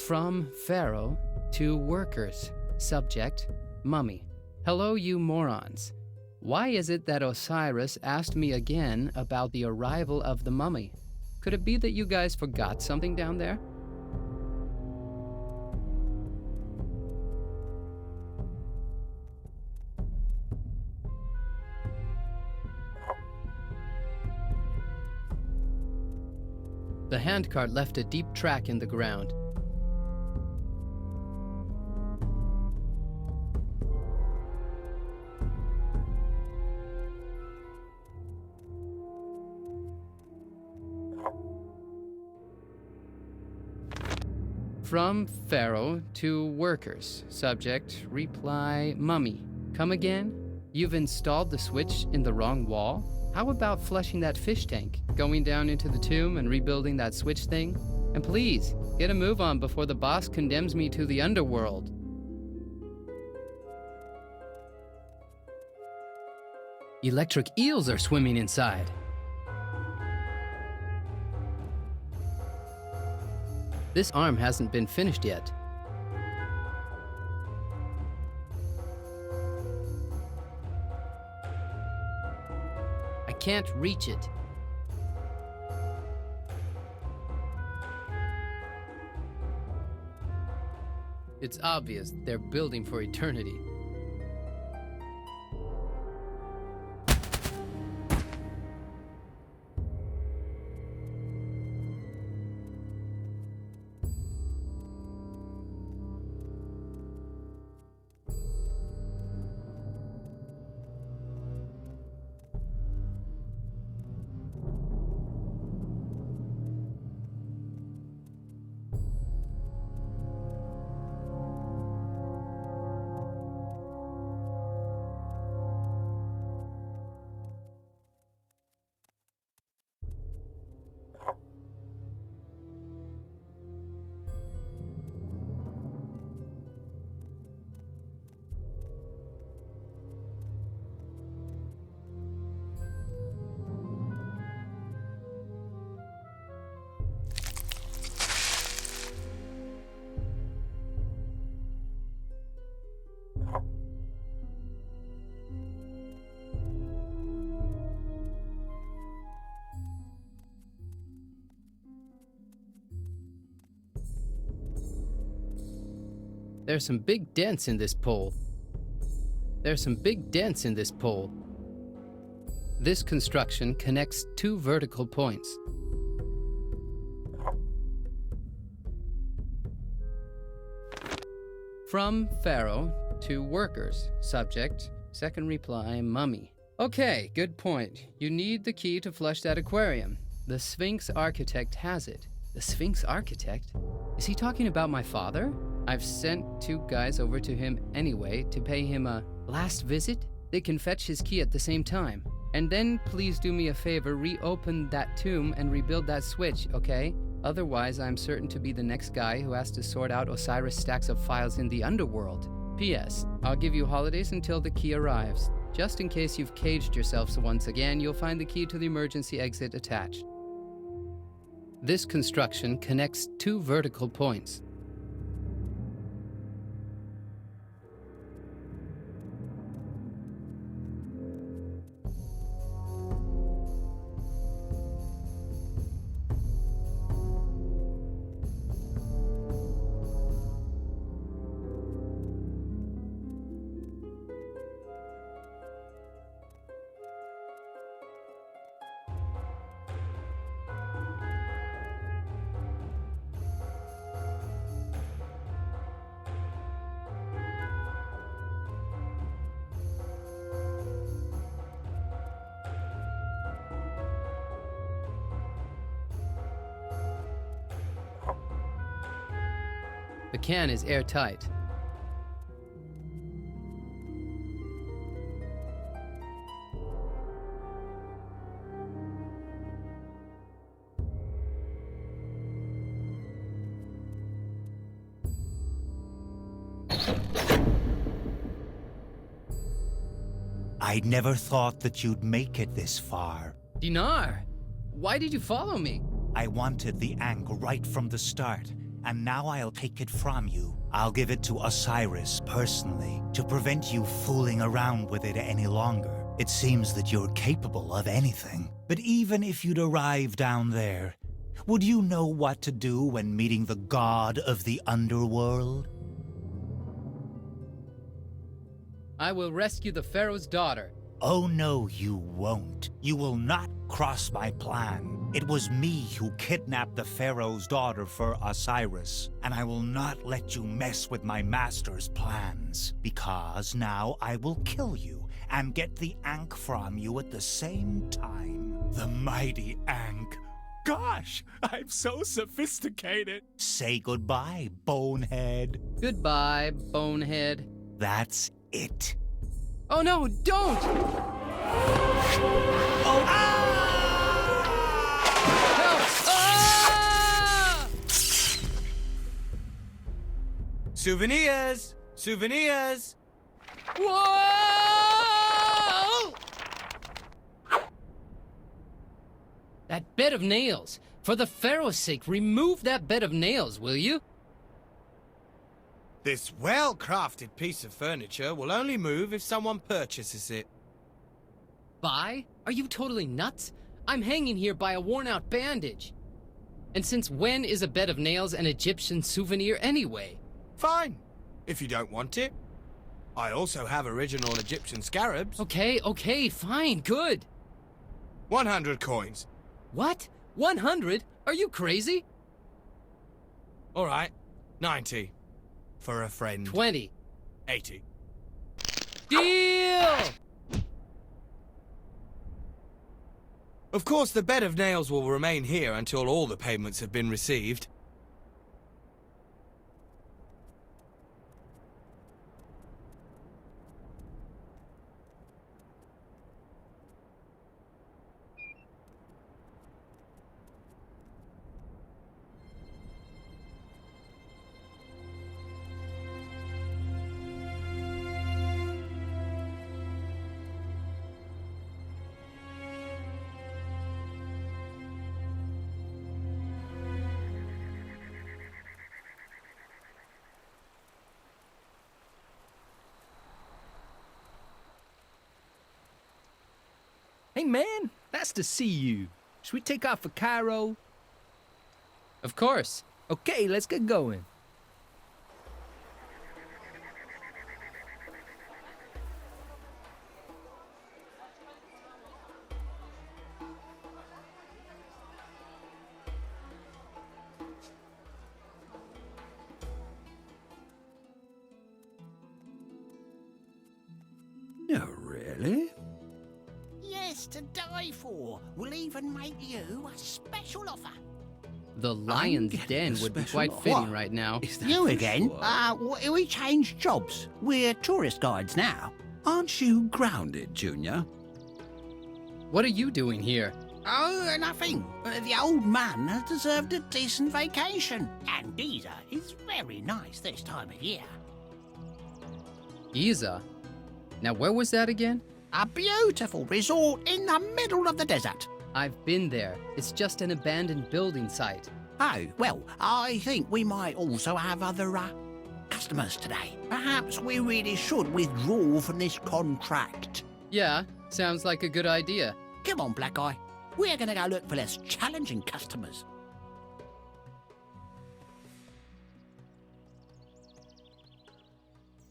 From Pharaoh to workers. Subject, mummy. Hello, you morons. Why is it that Osiris asked me again about the arrival of the mummy? Could it be that you guys forgot something down there? The handcart left a deep track in the ground. From Pharaoh to workers. Subject, reply, mummy. Come again? You've installed the switch in the wrong wall? How about flushing that fish tank, going down into the tomb and rebuilding that switch thing? And please, get a move on before the boss condemns me to the underworld. Electric eels are swimming inside. This arm hasn't been finished yet. I can't reach it. It's obvious they're building for eternity. There's some big dents in this pole. This construction connects two vertical points. From Pharaoh to workers. Subject, second reply, mummy. Okay, good point. You need the key to flush that aquarium. The Sphinx architect has it. The Sphinx architect? Is he talking about my father? I've sent two guys over to him anyway to pay him a last visit. They can fetch his key at the same time. And then please do me a favor, reopen that tomb and rebuild that switch, okay? Otherwise, I'm certain to be the next guy who has to sort out Osiris' stacks of files in the underworld. P.S. I'll give you holidays until the key arrives. Just in case you've caged yourselves once again, you'll find the key to the emergency exit attached. This construction connects two vertical points. The can is airtight. I never thought that you'd make it this far. Dinar, why did you follow me? I wanted the Ankh right from the start, and now I'll take it from you. I'll give it to Osiris personally, to prevent you fooling around with it any longer. It seems that you're capable of anything. But even if you'd arrive down there, would you know what to do when meeting the god of the underworld? I will rescue the Pharaoh's daughter. Oh no, you won't. You will not cross my plan. It was me who kidnapped the Pharaoh's daughter for Osiris, and I will not let you mess with my master's plans, because now I will kill you and get the Ankh from you at the same time. The mighty Ankh. Gosh, I'm so sophisticated. Say goodbye, bonehead. Goodbye, bonehead. That's it. Oh no, don't! Oh, Help! Ah! Souvenirs! Souvenirs! Whoa! That bed of nails. For the Pharaoh's sake, remove that bed of nails, will you? This well-crafted piece of furniture will only move if someone purchases it. Buy? Are you totally nuts? I'm hanging here by a worn-out bandage. And since when is a bed of nails an Egyptian souvenir anyway? Fine, if you don't want it. I also have original Egyptian scarabs. Okay, fine, good. 100 coins. What? 100? Are you crazy? All right, 90. For a friend. 20. 80. Deal! Of course, the bed of nails will remain here until all the payments have been received. Hey man, nice to see you. Should we take off for Cairo? Of course. Okay, let's get going. No, really? Yes, to die for. We'll even make you a special offer. The lion's den would be quite fitting right now. You again? We changed jobs. We're tourist guides now. Aren't you grounded, Junior? What are you doing here? Oh, nothing. The old man has deserved a decent vacation. And Giza is very nice this time of year. Giza? Now where was that again? A beautiful resort in the middle of the desert. I've been there. It's just an abandoned building site. Oh, well, I think we might also have other customers today. Perhaps we really should withdraw from this contract. Yeah, sounds like a good idea. Come on, Black Eye. We're gonna go look for less challenging customers.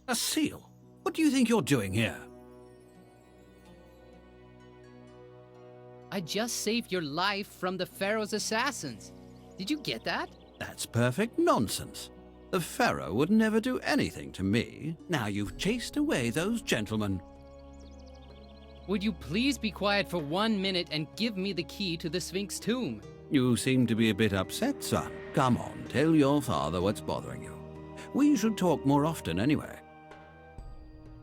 Assil, what do you think you're doing here? I just saved your life from the Pharaoh's assassins. Did you get that? That's perfect nonsense. The Pharaoh would never do anything to me. Now you've chased away those gentlemen. Would you please be quiet for 1 minute and give me the key to the Sphinx tomb? You seem to be a bit upset, son. Come on, tell your father what's bothering you. We should talk more often anyway.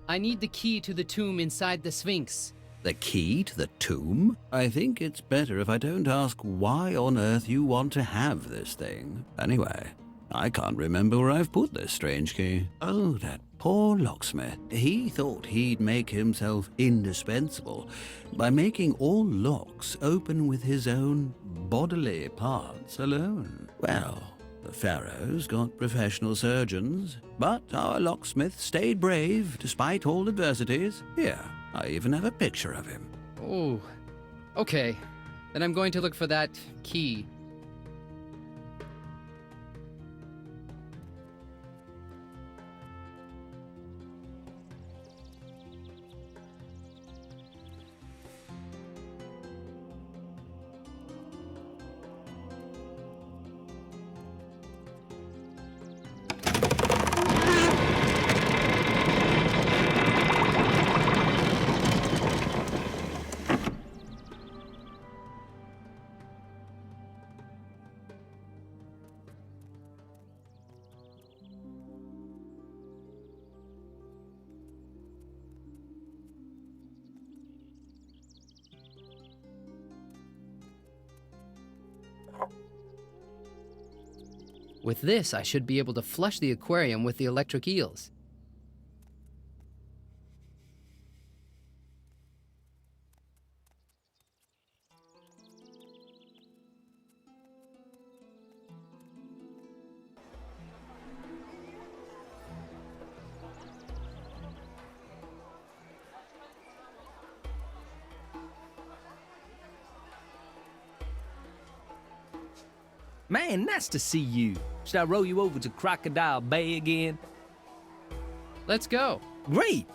I need the key to the tomb inside the Sphinx. The key to the tomb? I think it's better if I don't ask why on earth you want to have this thing. Anyway, I can't remember where I've put this strange key. Oh, that poor locksmith. He thought he'd make himself indispensable by making all locks open with his own bodily parts alone. Well, the Pharaoh's got professional surgeons, but our locksmith stayed brave despite all adversities. Here, I even have a picture of him. Oh, okay. Then I'm going to look for that key. With this, I should be able to flush the aquarium with the electric eels. Man, nice to see you. Should I row you over to Crocodile Bay again? Let's go. Great!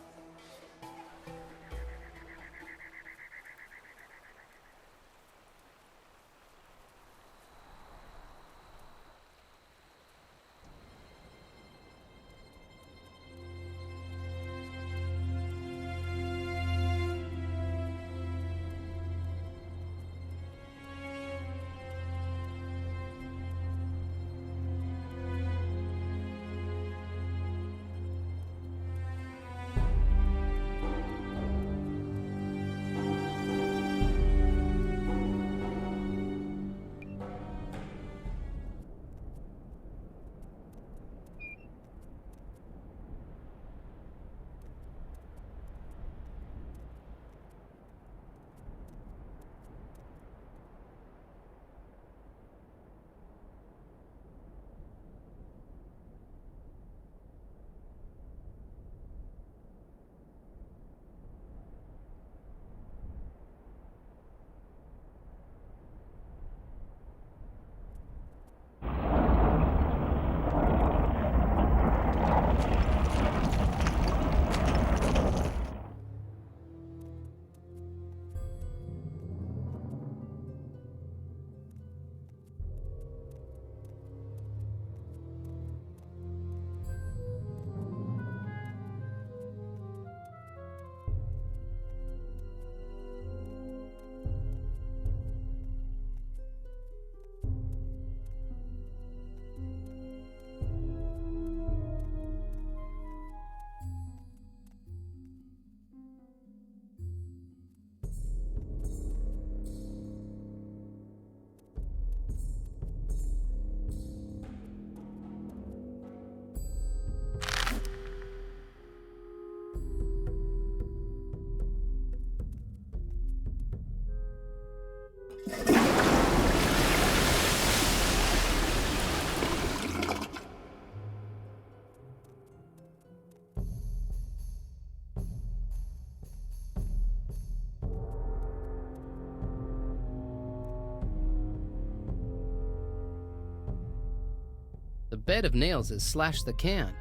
The bed of nails has slashed the can.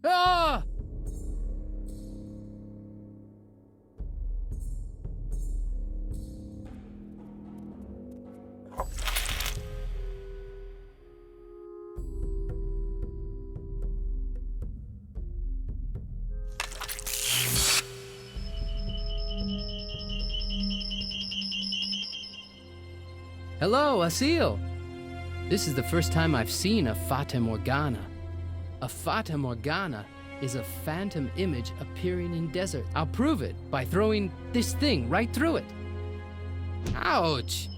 Ah! Hello, Assil. This is the first time I've seen a Fata Morgana. A Fata Morgana is a phantom image appearing in desert. I'll prove it by throwing this thing right through it. Ouch!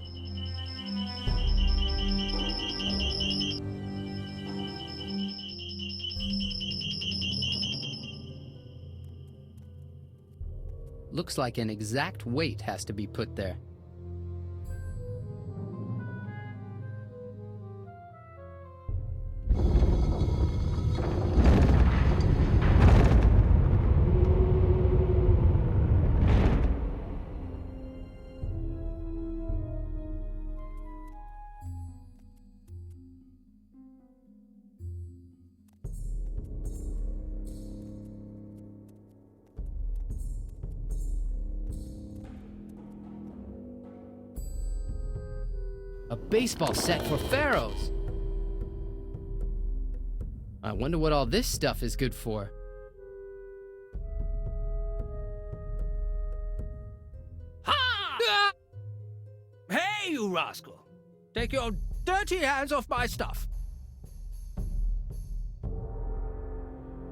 Looks like an exact weight has to be put there. A baseball set for pharaohs. I wonder what all this stuff is good for. Ha! Hey, you rascal! Take your dirty hands off my stuff.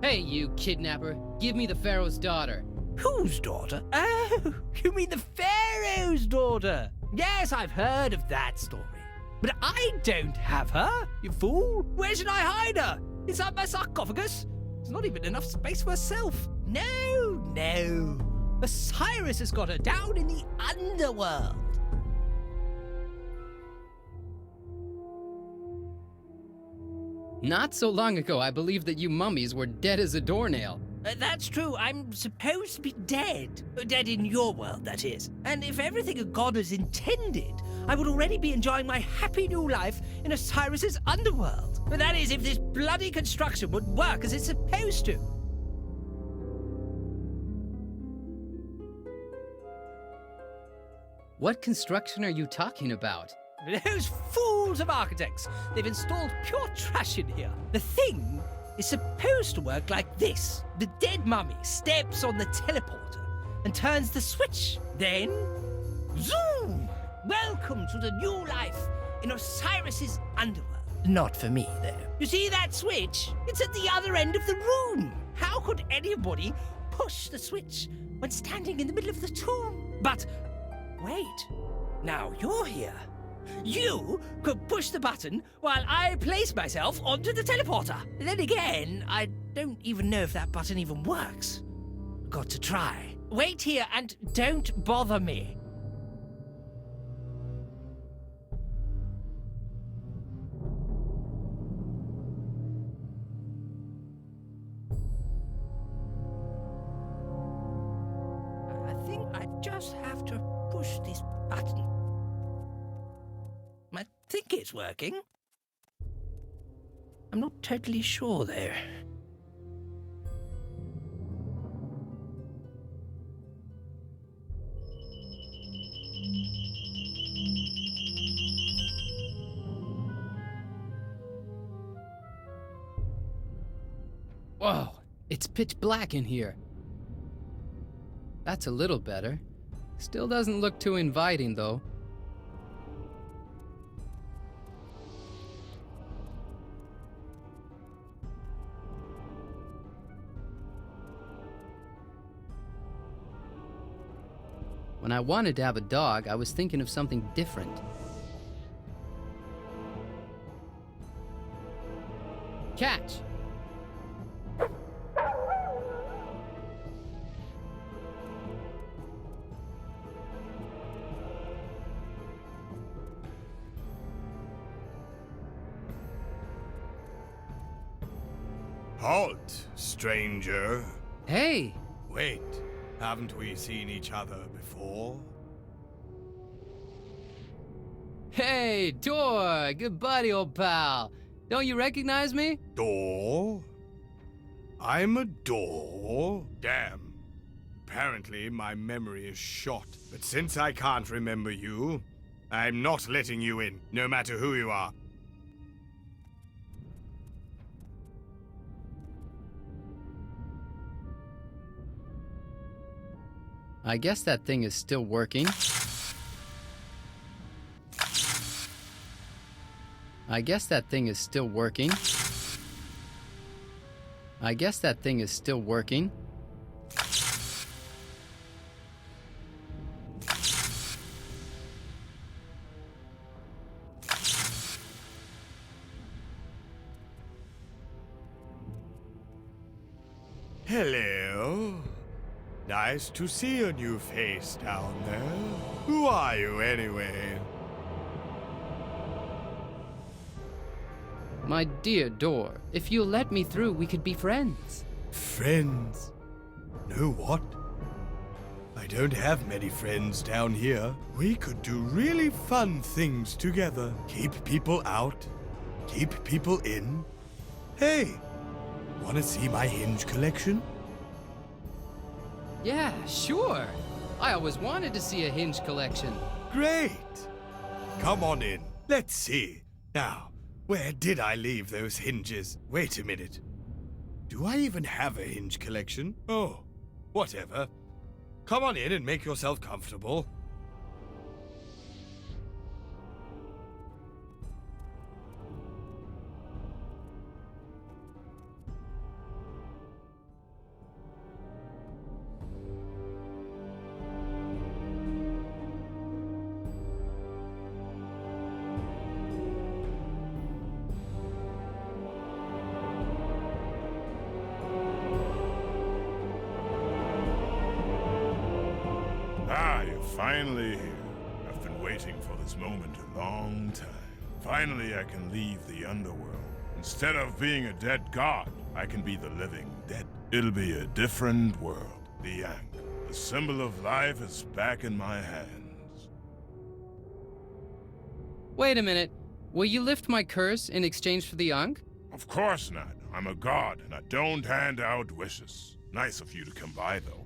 Hey, you kidnapper. Give me the pharaoh's daughter. Whose daughter? Oh, you mean the Pharaoh's daughter? Yes, I've heard of that story. But I don't have her, you fool. Where should I hide her? Inside my sarcophagus? There's not even enough space for herself. No. Osiris has got her down in the underworld. Not so long ago, I believed that you mummies were dead as a doornail. That's true. I'm supposed to be dead. Dead in your world, that is. And if everything a god has intended, I would already be enjoying my happy new life in Osiris's underworld. But that is, if this bloody construction would work as it's supposed to. What construction are you talking about? Those fools of architects! They've installed pure trash in here. The thing is supposed to work like this. The dead mummy steps on the teleporter and turns the switch. Then, zoom! Welcome to the new life in Osiris's underworld. Not for me, though. You see that switch? It's at the other end of the room. How could anybody push the switch when standing in the middle of the tomb? But, wait. Now you're here. You could push the button while I place myself onto the teleporter. Then again, I don't even know if that button even works. Got to try. Wait here and don't bother me. I think I just have to push this button. I think it's working. I'm not totally sure, though. Whoa, it's pitch black in here. That's a little better. Still doesn't look too inviting, though. When I wanted to have a dog, I was thinking of something different. Catch! Halt, stranger. Hey! Wait, haven't we seen each other before? Hey, Tor! Good buddy, old pal. Don't you recognize me? Door? I'm a door? Damn. Apparently my memory is shot. But since I can't remember you, I'm not letting you in, no matter who you are. I guess that thing is still working. I guess that thing is still working. I guess that thing is still working. Hello. Nice to see a new face down there. Who are you, anyway? My dear Door, if you'll let me through, we could be friends. Friends? Know what? I don't have many friends down here. We could do really fun things together. Keep people out, keep people in. Hey, wanna see my hinge collection? Yeah, sure. I always wanted to see a hinge collection. Great. Come on in. Let's see. Now, where did I leave those hinges? Wait a minute. Do I even have a hinge collection? Oh, whatever. Come on in and make yourself comfortable. Ah, you're finally here. I've been waiting for this moment a long time. Finally, I can leave the underworld. Instead of being a dead god, I can be the living dead. It'll be a different world. The Ankh, the symbol of life, is back in my hands. Wait a minute. Will you lift my curse in exchange for the Ankh? Of course not. I'm a god, and I don't hand out wishes. Nice of you to come by, though.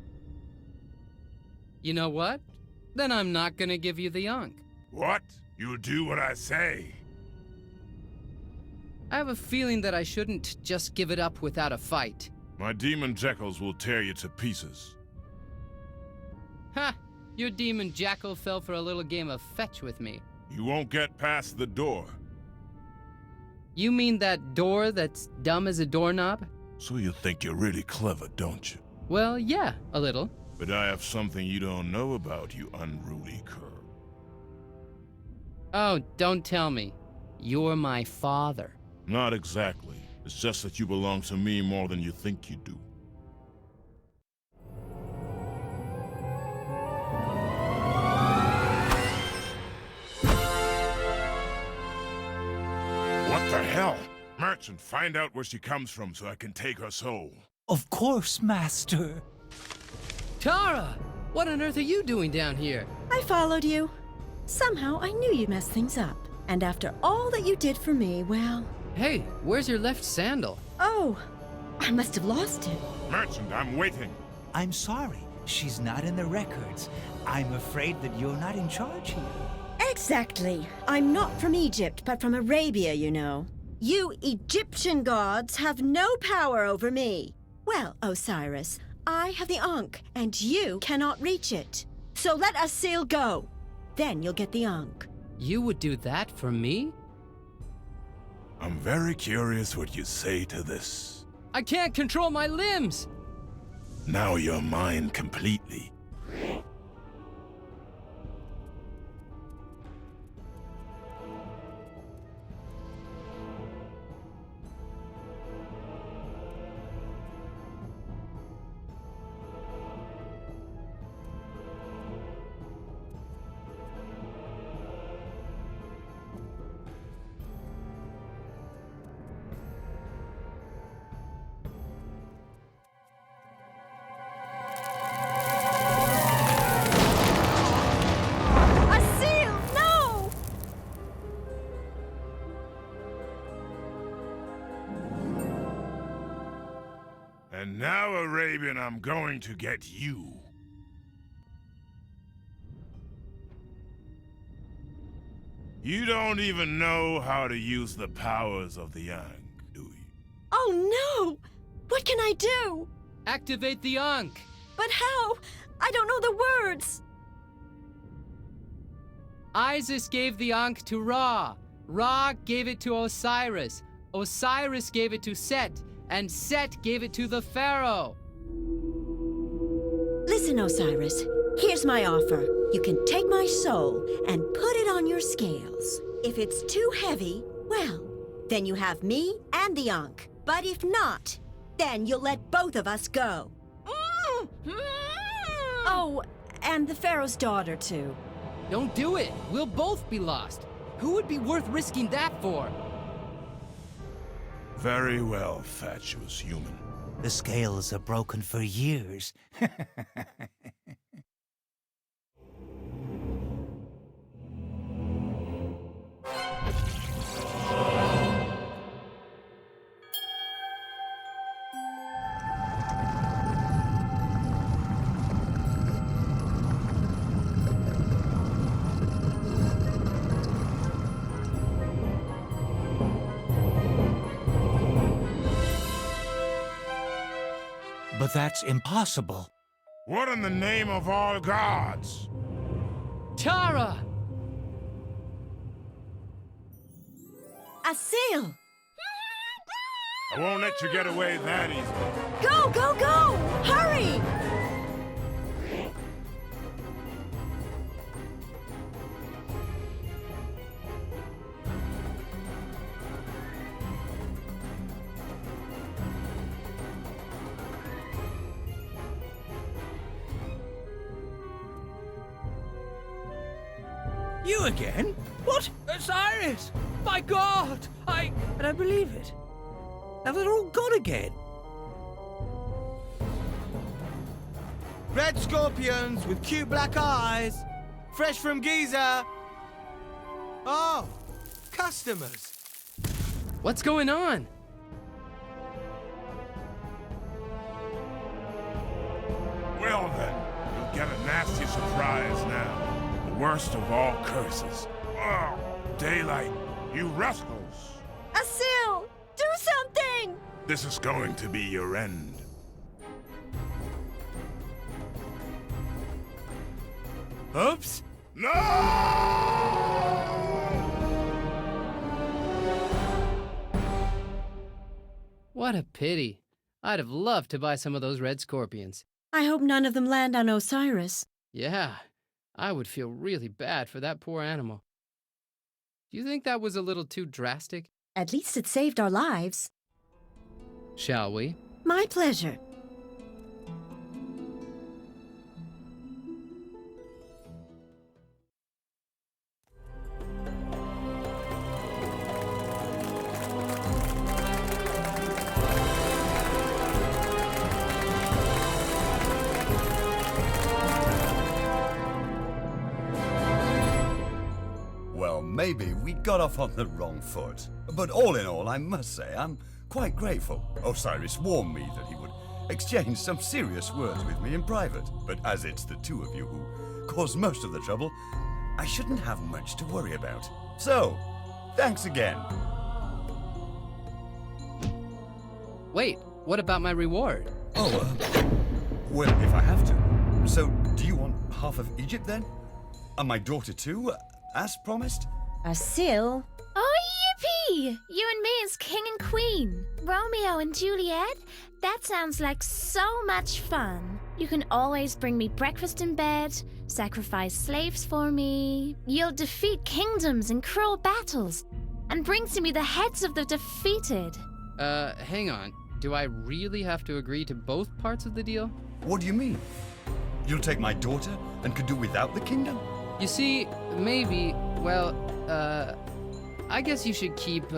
You know what? Then I'm not gonna give you the Ankh. What? You'll do what I say. I have a feeling that I shouldn't just give it up without a fight. My demon jackals will tear you to pieces. Ha! Your demon jackal fell for a little game of fetch with me. You won't get past the door. You mean that door that's dumb as a doorknob? So you think you're really clever, don't you? Well, yeah, a little. But I have something you don't know about, you unruly cur. Oh, don't tell me. You're my father. Not exactly. It's just that you belong to me more than you think you do. What the hell? Merchant, find out where she comes from so I can take her soul. Of course, Master. Tara! What on earth are you doing down here? I followed you. Somehow I knew you'd mess things up. And after all that you did for me, well... Hey, where's your left sandal? Oh, I must have lost it. Merchant, I'm waiting. I'm sorry. She's not in the records. I'm afraid that you're not in charge here. Exactly. I'm not from Egypt, but from Arabia, you know. You Egyptian gods have no power over me. Well, Osiris, I have the Ankh, and you cannot reach it. So let Assil go. Then you'll get the Ankh. You would do that for me? I'm very curious what you say to this. I can't control my limbs! Now you're mine completely. And now, Arabian, I'm going to get you. You don't even know how to use the powers of the Ankh, do you? Oh no! What can I do? Activate the Ankh! But how? I don't know the words! Isis gave the Ankh to Ra. Ra gave it to Osiris. Osiris gave it to Set. And Set gave it to the Pharaoh. Listen, Osiris. Here's my offer. You can take my soul and put it on your scales. If it's too heavy, well, then you have me and the Ankh. But if not, then you'll let both of us go. Oh, and the Pharaoh's daughter, too. Don't do it. We'll both be lost. Who would be worth risking that for? Very well, fatuous human. The scales are broken for years. But that's impossible. What in the name of all gods? Tara! Assil! I won't let you get away that easily. Go, go, go! Hurry! You again? What? Osiris! My God! I don't believe it. Now they're all gone again. Red scorpions with cute black eyes. Fresh from Giza. Oh, customers. What's going on? Well then, you'll get a nasty surprise now. The worst of all curses. Oh, daylight, you rascals. Assil! Do something! This is going to be your end. Oops. No! What a pity. I'd have loved to buy some of those red scorpions. I hope none of them land on Osiris. Yeah, I would feel really bad for that poor animal. Do you think that was a little too drastic? At least it saved our lives. Shall we? My pleasure. Well, maybe we got off on the wrong foot. But all in all, I must say, I'm quite grateful. Osiris warned me that he would exchange some serious words with me in private. But as it's the two of you who caused most of the trouble, I shouldn't have much to worry about. So, thanks again. Wait, what about my reward? Oh, well, if I have to. So, do you want half of Egypt then? And my daughter too, as promised? Assil? Oh, yippee! You and me as king and queen. Romeo and Juliet? That sounds like so much fun. You can always bring me breakfast in bed, sacrifice slaves for me. You'll defeat kingdoms in cruel battles, and bring to me the heads of the defeated. Hang on. Do I really have to agree to both parts of the deal? What do you mean? You'll take my daughter and could do without the kingdom? You see, maybe, well, I guess you should keep,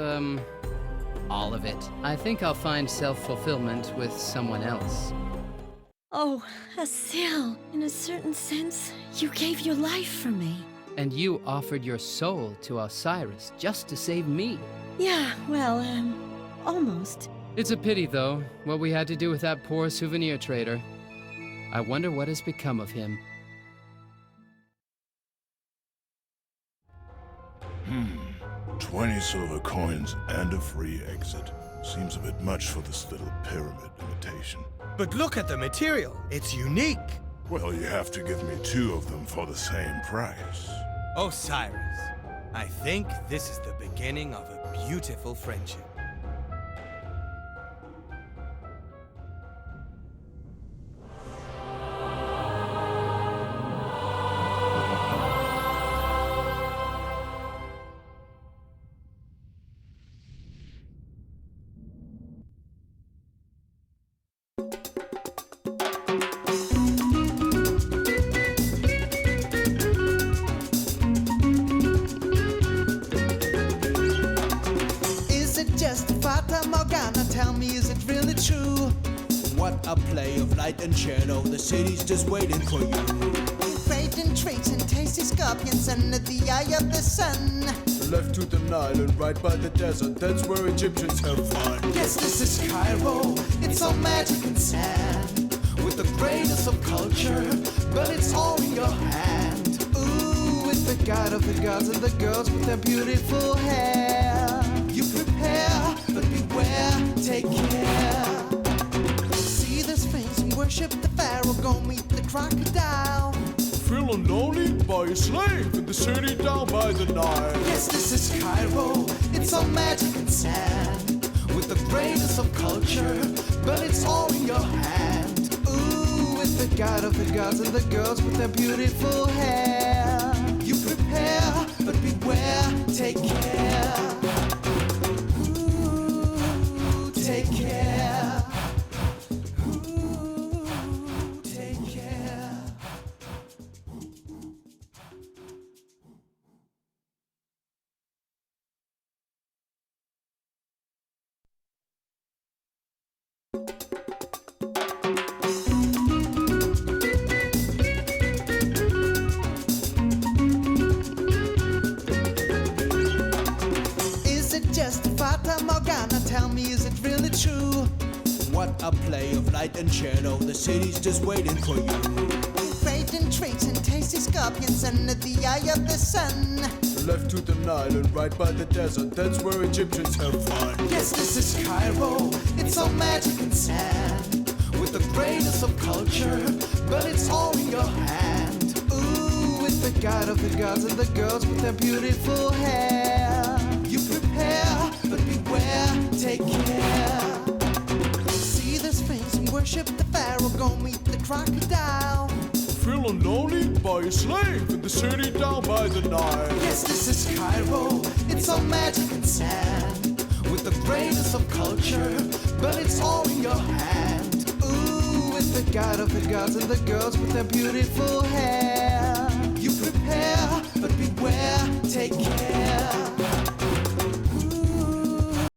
all of it. I think I'll find self-fulfillment with someone else. Oh, Assil, in a certain sense, you gave your life for me. And you offered your soul to Osiris just to save me. Yeah, well, almost. It's a pity, though, what we had to do with that poor souvenir trader. I wonder what has become of him. 20 silver coins and a free exit. Seems a bit much for this little pyramid imitation. But look at the material. It's unique. Well, you have to give me 2 of them for the same price. Osiris, I think this is the beginning of a beautiful friendship. Tell me, is it really true? What a play of light and shadow, the city's just waiting for you. Frightened traits and tasty scorpions under the eye of the sun. Left to the Nile and right by the desert, that's where Egyptians have fun. Yes, this is Cairo, it's all magic and sand. With the greatest of culture, but it's all in your hand. Ooh, with the god of the gods and the girls with their beautiful hair. You prepare, but beware, take care. See the springs go meet the crocodile. Feeling lonely by a slave in the city down by the Nile. Yes, this is Cairo. It's all magic and sand, with the greatest of culture, but it's all in your hand. Ooh, with the god of the gods and the girls with their beautiful hair. You prepare, but beware, take care. Ooh, take care. Ooh, take care. Is it just a Fata Morgana? Tell me, is it really true? What a play of light and shadow, the city's just waiting for you. Fragrant treats and tasty scorpions under the eye of the sun. Left to the Nile and right by the desert, that's where Egyptians have fun. Yes, this is Cairo. It's all magic and sand, with the greatest of culture, but it's all in your hand. Ooh, with the god of the gods and the girls with their beautiful hair. You prepare, but beware, take care. See the sphinx and worship the pharaoh, go meet the crocodile. Feeling lonely by a slave in the city down by the Nile. Yes, this is Cairo. It's all magic and sand, with the greatest of culture, but it's all in your hand. Ooh, with the god of the gods and the girls with their beautiful hair. You prepare, but beware, take care.